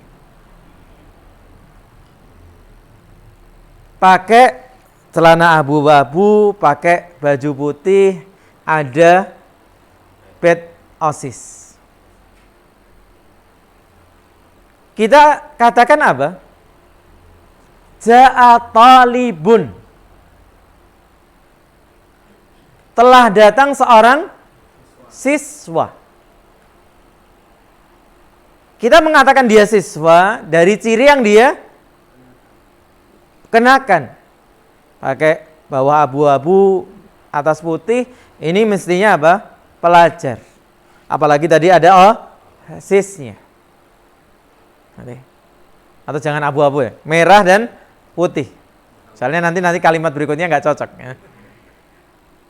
Pakai celana abu-abu, pakai baju putih, ada bed OSIS. Kita katakan apa? Ja'a talibun. Telah datang seorang siswa. Kita mengatakan dia siswa dari ciri yang dia kenakan. Pakai bawah abu-abu, atas putih, ini mestinya apa? Pelajar. Apalagi tadi ada sisnya. Atau jangan abu-abu ya, merah dan putih. Soalnya nanti kalimat berikutnya nggak cocok. Ya.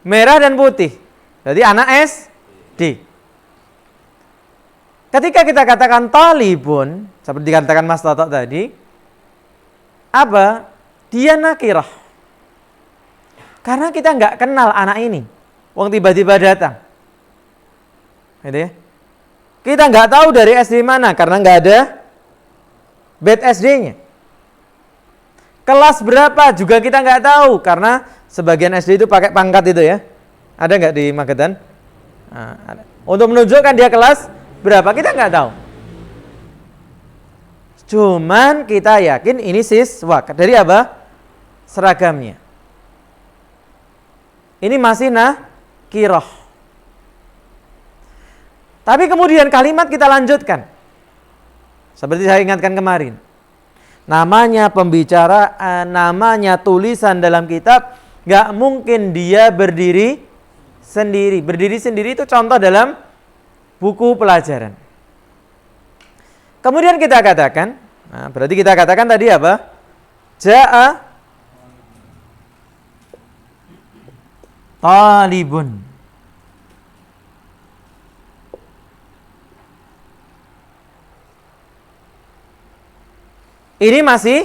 Merah dan putih. Jadi anak SD. Ketika kita katakan talibun, seperti dikatakan Mas Toto tadi, apa? Dia nakirah. Karena kita nggak kenal anak ini. Wong tiba-tiba datang. Gitu ya. Kita nggak tahu dari SD mana karena nggak ada bed SD-nya. Kelas berapa juga kita nggak tahu karena sebagian SD itu pakai pangkat itu ya. Ada nggak di Magetan? Nah, ada. Untuk menunjukkan dia kelas berapa kita nggak tahu. Cuman kita yakin ini siswa. Dari apa? Seragamnya. Ini masih nakirah. Tapi kemudian kalimat kita lanjutkan. Seperti saya ingatkan kemarin. Namanya pembicaraan, namanya tulisan dalam kitab, nggak mungkin dia berdiri sendiri. Berdiri sendiri itu contoh dalam buku pelajaran. Kemudian kita katakan, nah berarti kita katakan tadi apa? Ja'a talibun. Ini masih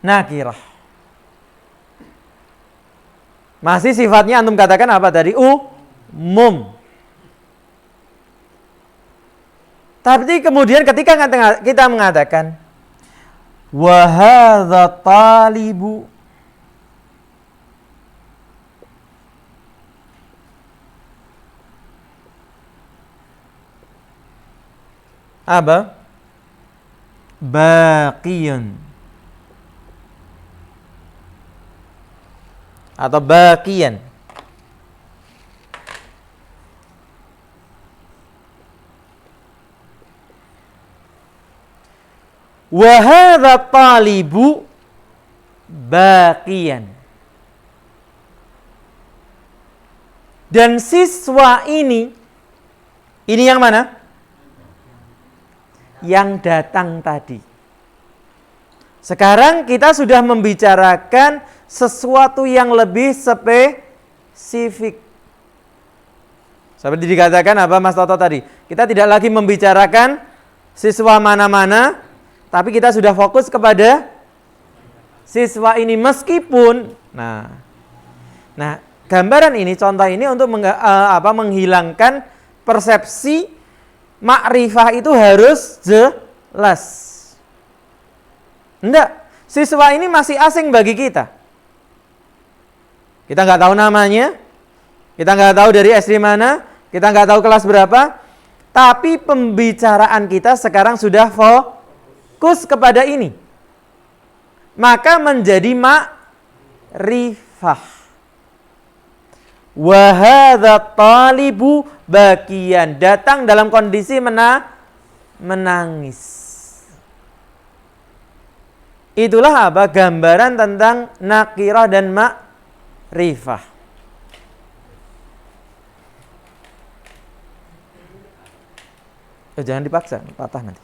nakirah. Masih sifatnya antum katakan apa tadi? Umum. Tapi kemudian ketika kita mengatakan wa hadza talibu, apa? Baqiyun atau baqiyan. Wa hadza talibu baqiyan. Dan siswa ini yang mana? Yang datang tadi. Sekarang kita sudah membicarakan sesuatu yang lebih spesifik. Seperti dikatakan apa Mas Toto tadi? Kita tidak lagi membicarakan siswa mana-mana, tapi kita sudah fokus kepada siswa ini meskipun nah gambaran ini, contoh ini untuk menghilangkan persepsi makrifah itu harus jelas. Enggak, siswa ini masih asing bagi kita. Kita nggak tahu namanya, kita nggak tahu dari SD mana, kita nggak tahu kelas berapa, tapi pembicaraan kita sekarang sudah fokus kepada ini. Maka menjadi makrifah. Wa hadza talibu baqiyan, datang dalam kondisi menangis. Itulah apa gambaran tentang nakirah dan makrifah. Jangan dipaksa, patah nanti.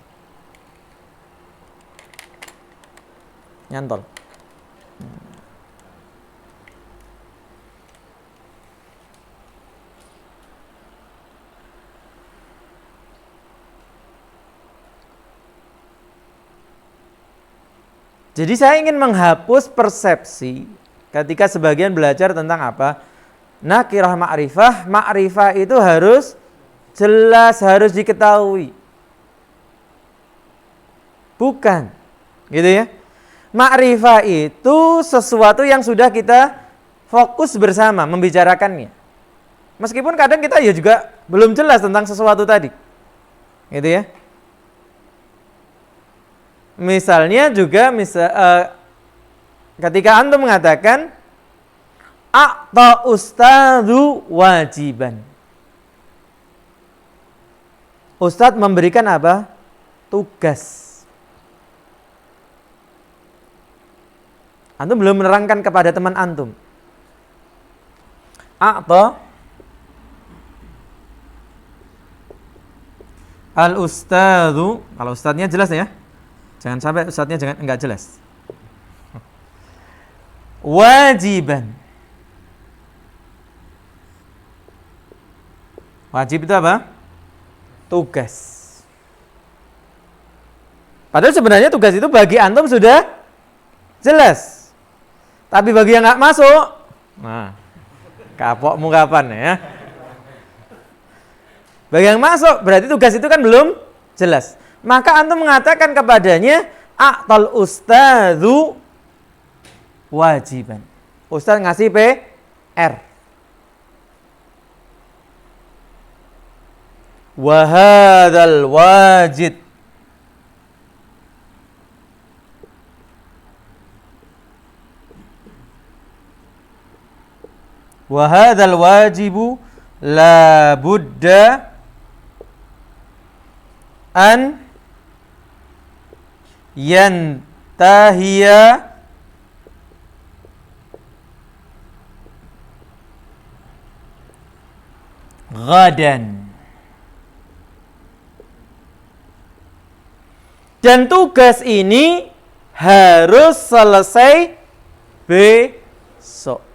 Nyantol. Jadi saya ingin menghapus persepsi ketika sebagian belajar tentang apa? Nakirah ma'rifah. Ma'rifah itu harus jelas, harus diketahui. Bukan. Gitu ya. Ma'rifah itu sesuatu yang sudah kita fokus bersama membicarakannya. Meskipun kadang kita ya juga belum jelas tentang sesuatu tadi. Gitu ya. Misalnya juga ketika antum mengatakan a'ta ustadzu wajiban. Ustadz memberikan apa? Tugas. Antum belum menerangkan kepada teman antum. A'ta al-ustadzu, kalau ustadznya jelas ya. Jangan sampai ustadznya enggak jelas. Wajiban. Wajib itu apa? Tugas. Padahal sebenarnya tugas itu bagi antum sudah jelas. Tapi bagi yang enggak masuk, nah, kapokmu kapan ya? Bagi yang masuk, berarti tugas itu kan belum jelas. Maka antum mengatakan kepadanya a'tal ustadzu wajiban. Ustaz ngasih PR. Wa hadzal wajib. Wa hadzal wajibu la budda an yantahiya gadan. Dan tugas ini harus selesai besok.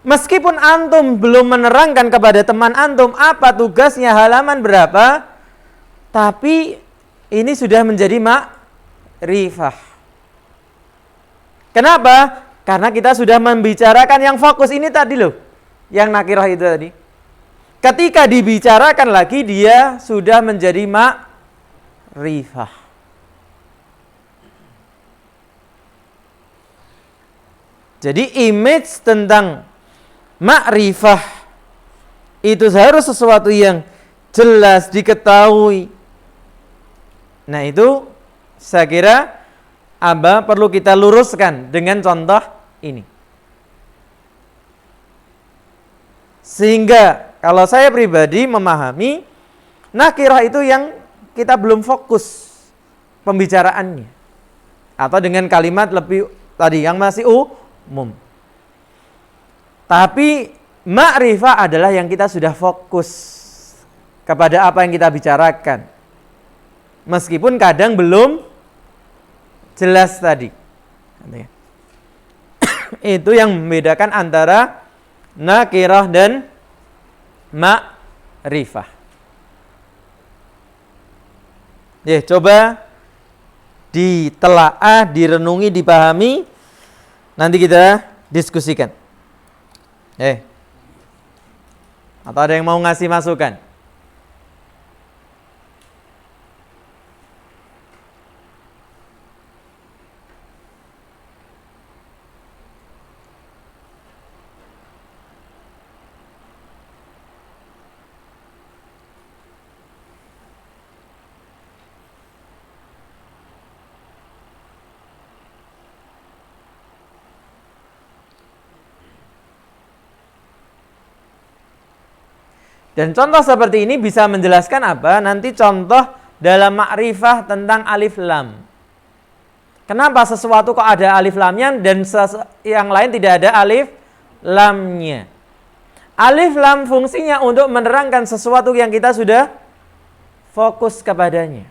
Meskipun antum belum menerangkan kepada teman antum apa tugasnya halaman berapa, tapi ini sudah menjadi ma'rifah. Kenapa? Karena kita sudah membicarakan yang fokus ini tadi loh, yang nakirah itu tadi. Ketika dibicarakan lagi dia sudah menjadi ma'rifah. Jadi image tentang ma'rifah itu harus sesuatu yang jelas diketahui. Nah itu saya kira perlu kita luruskan dengan contoh ini. Sehingga kalau saya pribadi memahami nakirah itu yang kita belum fokus pembicaraannya. Atau dengan kalimat lebih tadi yang masih umum. Tapi ma'rifah adalah yang kita sudah fokus kepada apa yang kita bicarakan. Meskipun kadang belum jelas tadi. Itu yang membedakan antara nakirah dan ma'rifah. Ya, coba ditelaah, direnungi, dipahami. Nanti kita diskusikan. Atau ada yang mau ngasih masukan? Dan contoh seperti ini bisa menjelaskan apa? Nanti contoh dalam ma'rifah tentang alif lam. Kenapa sesuatu kok ada alif lamnya dan yang lain tidak ada alif lamnya? Alif lam fungsinya untuk menerangkan sesuatu yang kita sudah fokus kepadanya.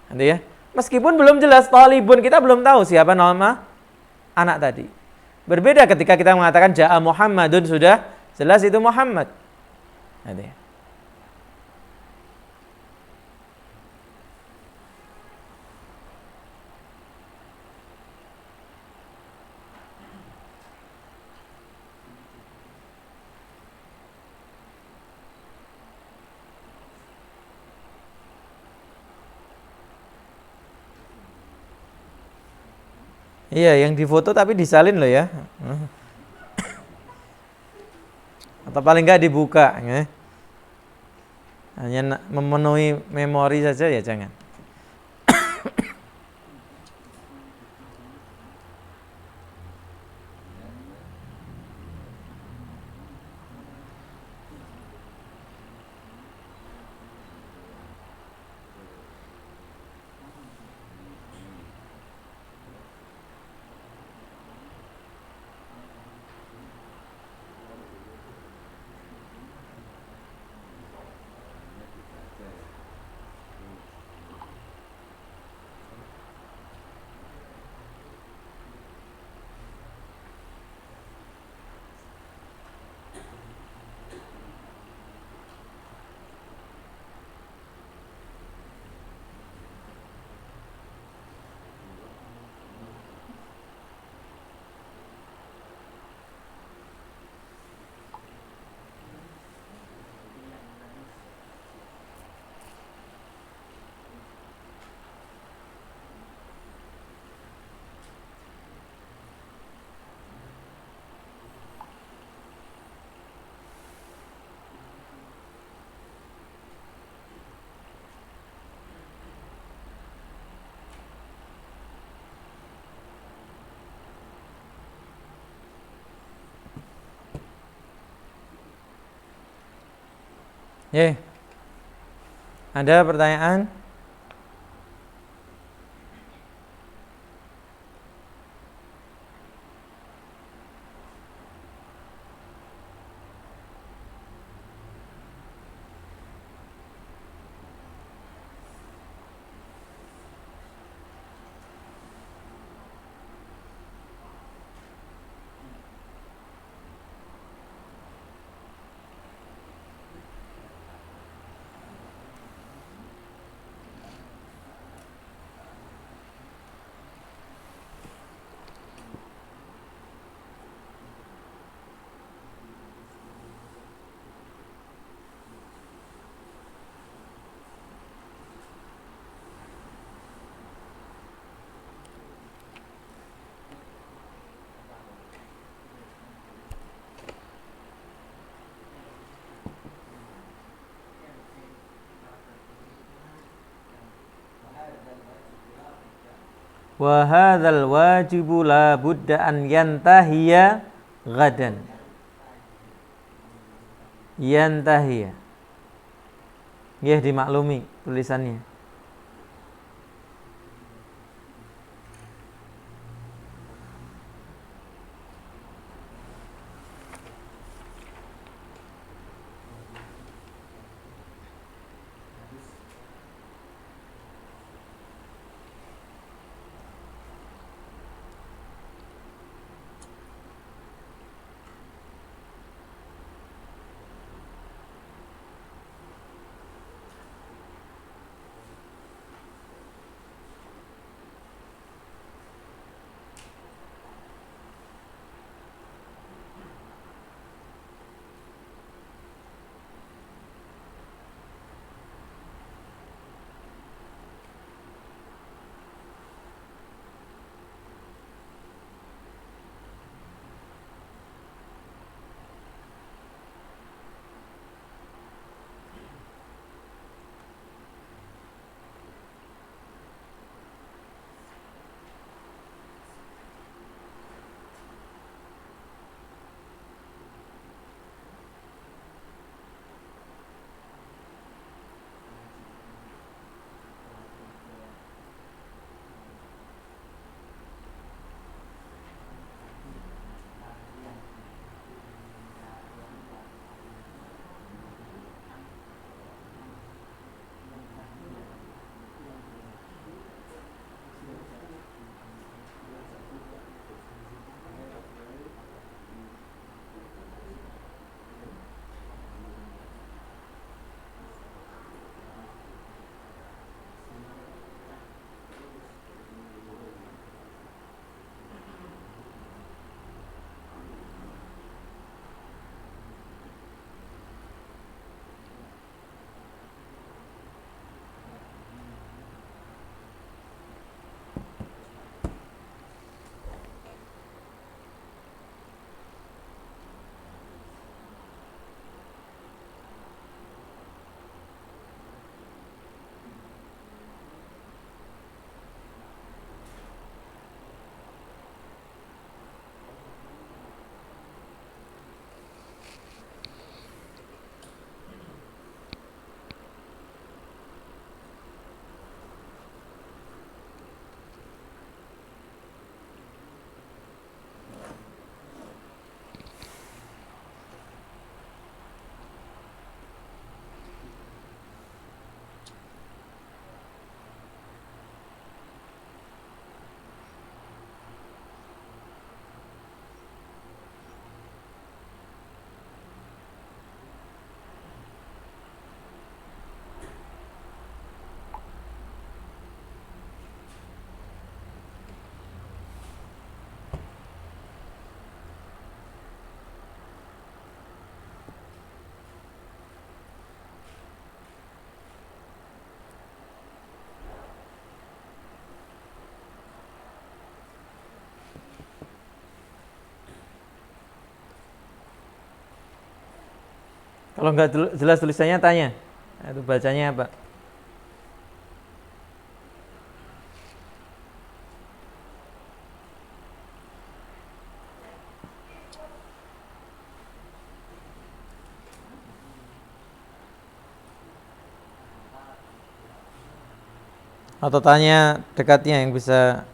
Nanti ya. Meskipun belum jelas talibun, kita belum tahu siapa nama anak tadi. Berbeda ketika kita mengatakan ja'a Muhammadun, sudah jelas itu Muhammad. Iya, yang difoto tapi disalin loh ya. Atau paling enggak dibuka ya. Hanya memenuhi memori saja ya jangan. Ye. Ada pertanyaan? Wa hadzal wajibu la budda an yantahiya ghadan. Yantahiya. Nggih dimaklumi tulisannya. Kalau nggak jelas tulisannya tanya. Itu bacanya apa? Atau tanya dekatnya yang bisa.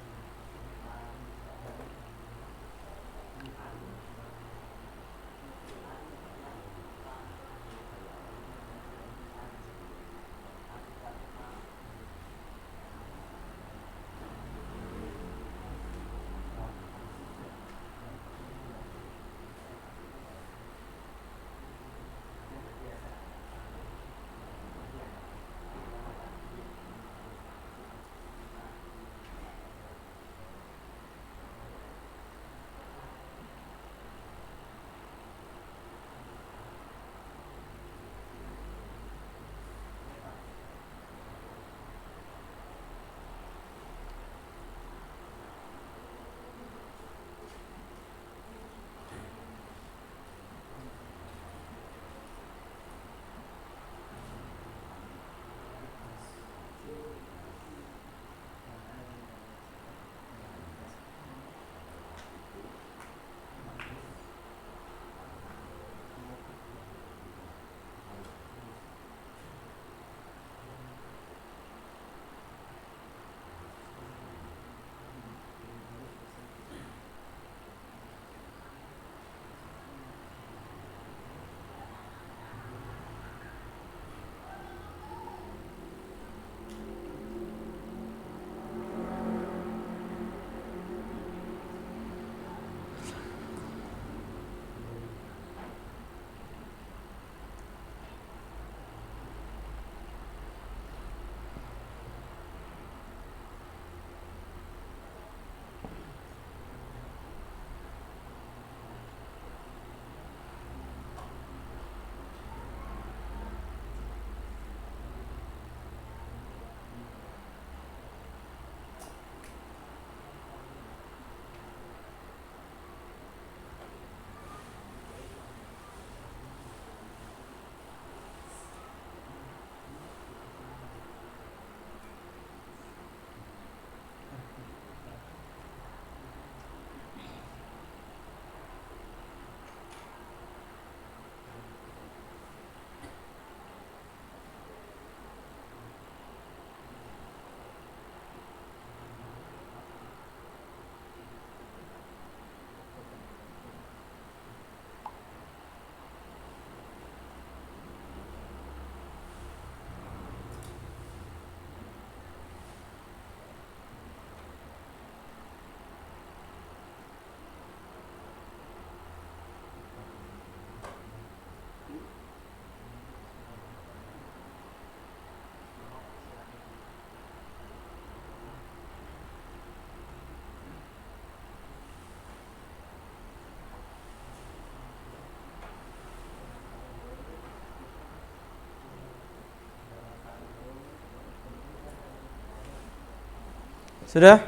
Sudah?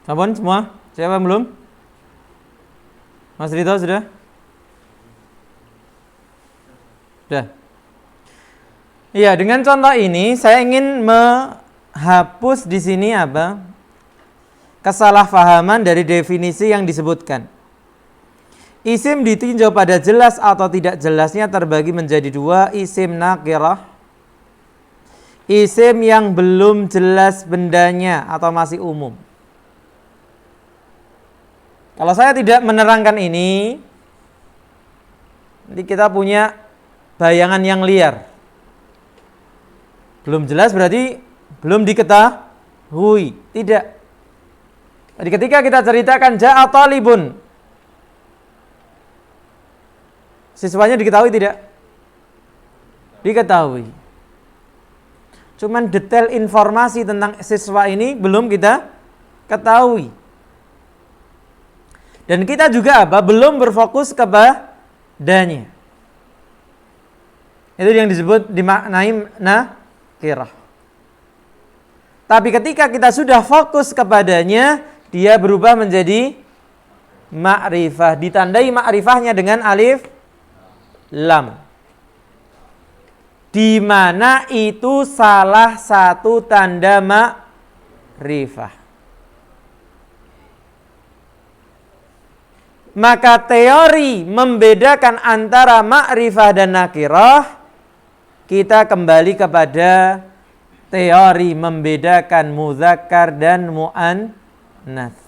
Sampun semua? Siapa yang belum? Mas Rito sudah? Sudah. Iya, dengan contoh ini saya ingin menghapus di sini apa? Kesalahpahaman dari definisi yang disebutkan. Isim ditinjau pada jelas atau tidak jelasnya terbagi menjadi dua, isim nakirah, isim yang belum jelas bendanya atau masih umum. Kalau saya tidak menerangkan ini, nanti kita punya bayangan yang liar. Belum jelas berarti belum diketahui. Tidak. Jadi ketika kita ceritakan ja'a talibun, siswanya diketahui tidak? Diketahui. Cuman detail informasi tentang siswa ini belum kita ketahui. Dan kita juga apa? Belum berfokus kepadanya. Itu yang disebut dimaknai nakirah. Tapi ketika kita sudah fokus kepadanya, dia berubah menjadi ma'rifah. Ditandai ma'rifahnya dengan alif lam. Di mana itu salah satu tanda ma'rifah. Maka teori membedakan antara ma'rifah dan nakirah, kita kembali kepada teori membedakan mudzakkar dan muannats.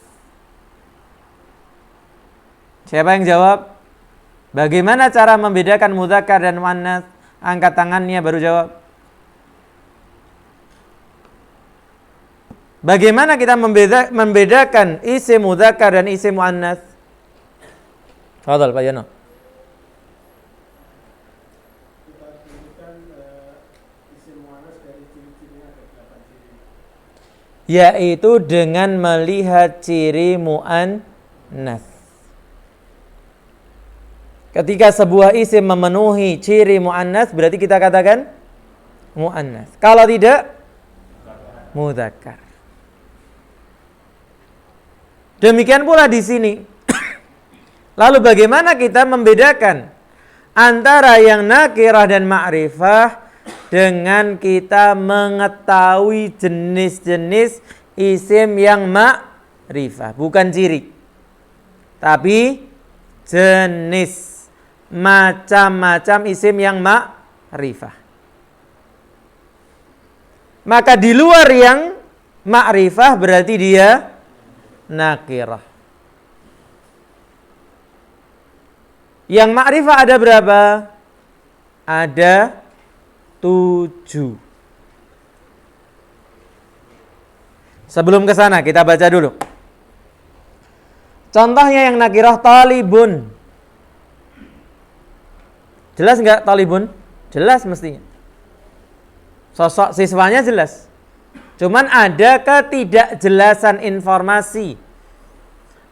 Siapa yang jawab? Bagaimana cara membedakan mudzakkar dan muannats? Angkat tangannya baru jawab. Bagaimana kita membedakan isim mudzakkar dan isim muannats? Fadhal Pak Yono. Kita tunjukkan isim muannas dari ciri-cirinya ada 8 ciri. Yaitu dengan melihat ciri muannats. Ketika sebuah isim memenuhi ciri muannats, berarti kita katakan muannats. Kalau tidak, mudzakkar. Demikian pula di sini. Lalu bagaimana kita membedakan antara yang nakirah dan ma'rifah dengan kita mengetahui jenis-jenis isim yang ma'rifah, bukan ciri, tapi jenis. Macam-macam isim yang ma'rifah. Maka di luar yang ma'rifah berarti dia nakirah. Yang ma'rifah ada berapa? Ada 7. Sebelum ke sana kita baca dulu. Contohnya yang nakirah talibun. Jelas enggak talibun? Jelas mestinya. Sosok siswanya jelas. Cuman ada ketidakjelasan informasi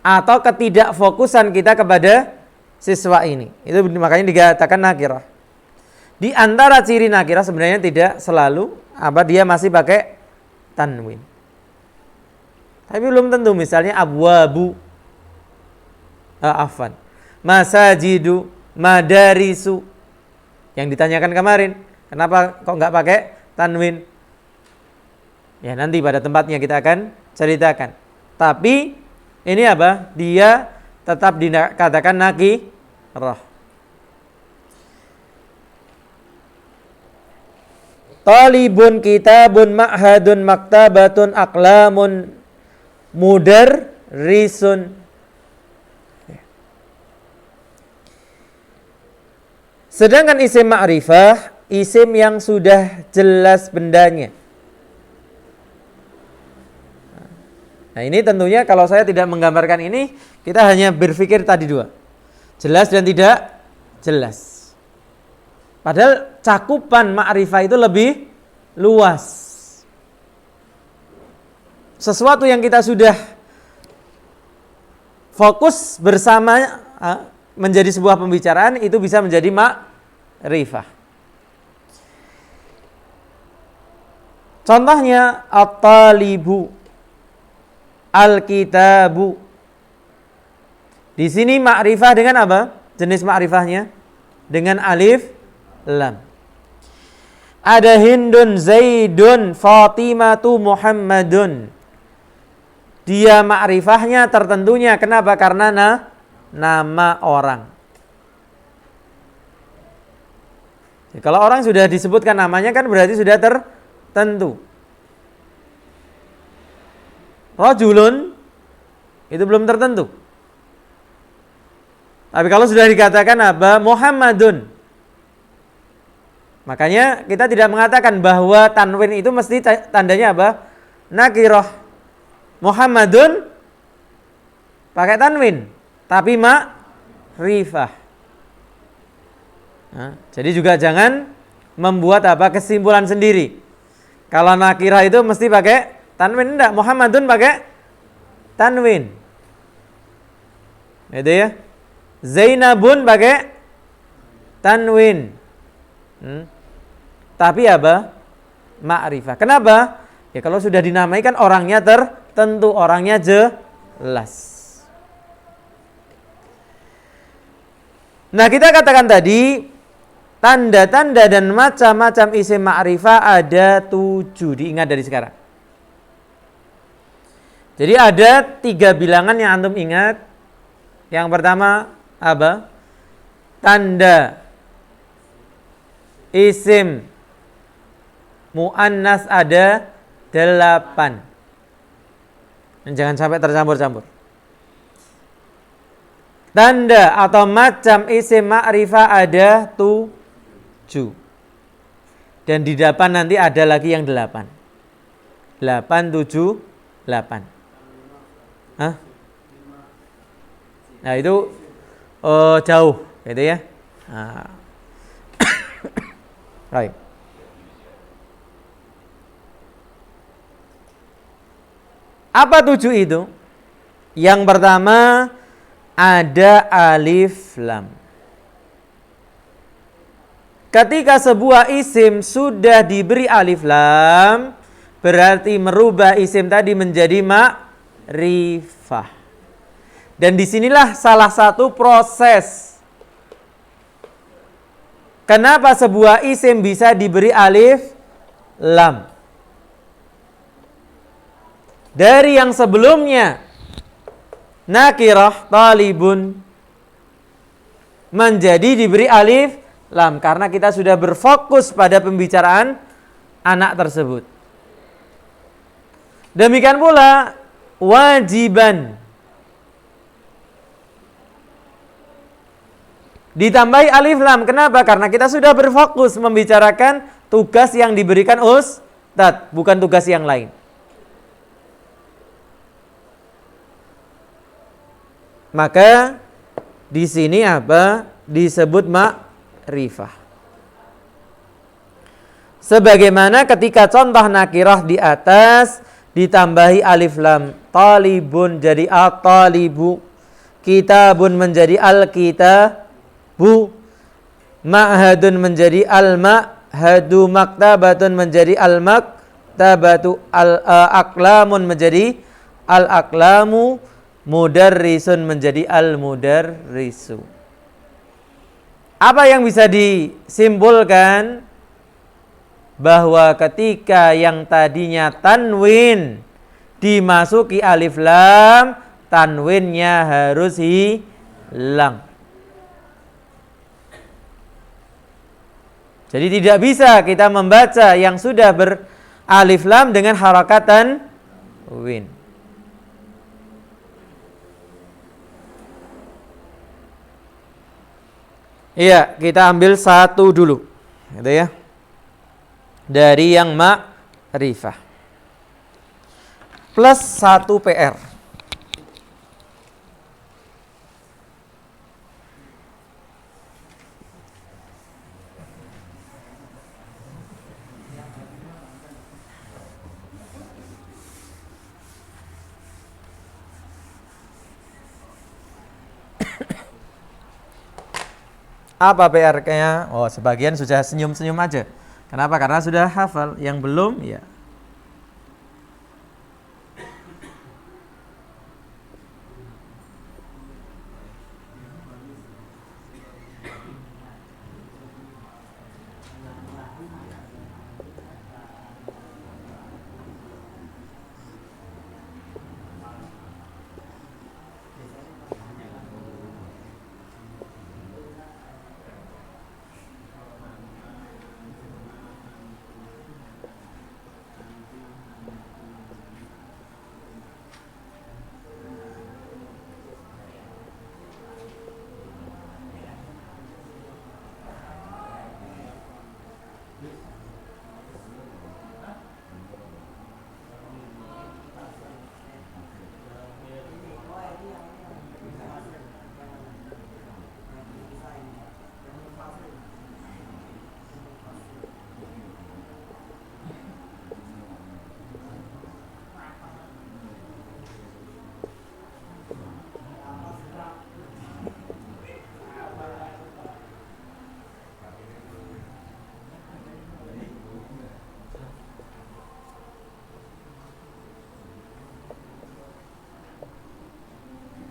atau ketidakfokusan kita kepada siswa ini. Itu makanya dikatakan nakirah. Di antara ciri nakirah sebenarnya tidak selalu dia masih pakai tanwin. Tapi belum tentu, misalnya abwabu, masajidu, madarisu. Yang ditanyakan kemarin, kenapa kok nggak pakai tanwin? Ya nanti pada tempatnya kita akan ceritakan. Tapi ini dia tetap dikatakan nakirah. Talibun, kitabun, ma'hadun, maktabatun, aqlamun, mudarrisun. Sedangkan isim ma'rifah, isim yang sudah jelas bendanya. Nah ini tentunya kalau saya tidak menggambarkan ini, kita hanya berpikir tadi dua. Jelas dan tidak jelas. Padahal cakupan ma'rifah itu lebih luas. Sesuatu yang kita sudah fokus bersama menjadi sebuah pembicaraan, itu bisa menjadi ma'rifah. Contohnya at-talibu, al-kitabu. Di sini ma'rifah dengan apa? Jenis ma'rifahnya dengan alif lam. Ada Hindun, Zaidun, Fatimatu, Muhammadun. Dia ma'rifahnya tertentunya. Kenapa? Karena nama orang. Jadi, kalau orang sudah disebutkan namanya kan berarti sudah tertentu. Rajulun itu belum tertentu. Tapi kalau sudah dikatakan Muhammadun, makanya kita tidak mengatakan bahwa tanwin itu mesti tandanya nakirah. Muhammadun pakai tanwin, tapi ma'rifah. Nah, jadi juga jangan membuat kesimpulan sendiri. Kalau nakirah itu mesti pakai tanwin, enggak. Muhammadun pakai tanwin. Itu ya. Zainabun pakai tanwin. Tapi apa? Ma'rifah. Kenapa? Ya kalau sudah dinamai kan orangnya tertentu, orangnya jelas. Nah, kita katakan tadi tanda-tanda dan macam-macam isim ma'rifah ada 7. Diingat dari sekarang. Jadi ada 3 bilangan yang antum ingat. Yang pertama apa? Tanda isim mu'annas ada 8. Jangan sampai tercampur-campur. Tanda atau macam isim ma'rifah ada 7. Dan di depan nanti ada lagi yang 8. 8, 7, 8. Hah? Nah itu jauh gitu ya. Nah. Right. Apa 7 itu? Yang pertama ada alif lam. Ketika sebuah isim sudah diberi alif lam, berarti merubah isim tadi menjadi ma'rifah. Dan disinilah salah satu proses. Kenapa sebuah isim bisa diberi alif lam? Dari yang sebelumnya nakirah talibun menjadi diberi alif lam karena kita sudah berfokus pada pembicaraan anak tersebut. Demikian pula wajiban ditambahi alif lam. Kenapa? Karena kita sudah berfokus membicarakan tugas yang diberikan ustadz, bukan tugas yang lain. Maka di sini apa? Disebut ma'rifah. Sebagaimana ketika contoh nakirah di atas ditambahi alif lam, talibun jadi at-talibu, kitabun menjadi al-kitabu, ma'hadun menjadi al-ma'hadu, maktabatun menjadi al-maktabatu, al-aklamun menjadi al-aklamu, mudarrisun menjadi al-mudarrisu. Apa yang bisa disimpulkan? Bahwa ketika yang tadinya tanwin dimasuki alif lam, tanwinnya harus hilang. Jadi tidak bisa kita membaca yang sudah beralif lam dengan harakat tanwin. Iya, kita ambil satu dulu. Gitu ya. Dari yang ma'rifah. Plus 1 PR. Apa PR-nya? Oh, sebagian sudah senyum-senyum aja. Kenapa? Karena sudah hafal. Yang belum, ya.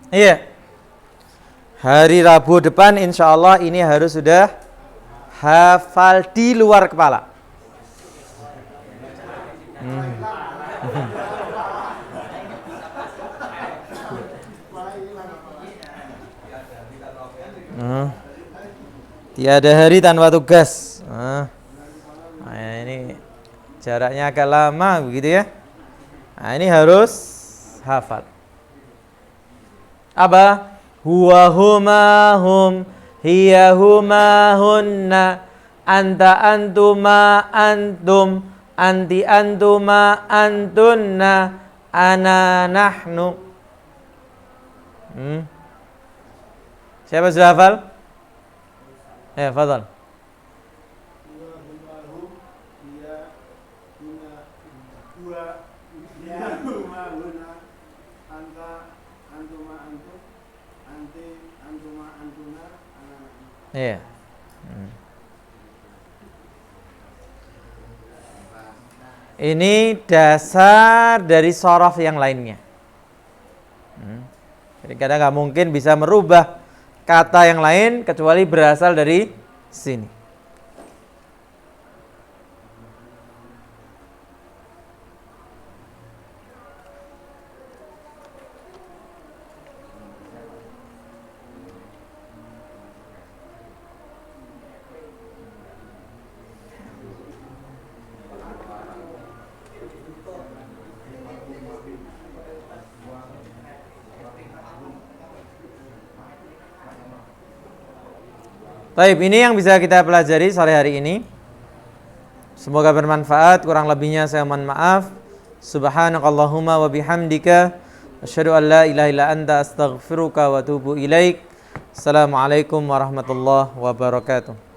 Iya. Hari Rabu depan insya Allah ini harus sudah hafal di luar kepala. Tiada hari tanpa tugas. Nah, ini jaraknya agak lama begitu ya. Nah, ini harus hafal. Apa? Huwa huma hum, hiya huma hunna, anta antuma antum, anti antuma antunna, ana nahnu. Siapa sudah hafal? Ya, fadhal. Iya. Ini dasar dari sorof yang lainnya. Jadi kadang nggak mungkin bisa merubah kata yang lain kecuali berasal dari sini. Baik, ini yang bisa kita pelajari sore hari ini. Semoga bermanfaat. Kurang lebihnya saya mohon maaf. Subhanakallahumma wa bihamdika asyhadu an la ilaha illa anta astaghfiruka wa atubu ilaik. Assalamualaikum warahmatullahi wabarakatuh.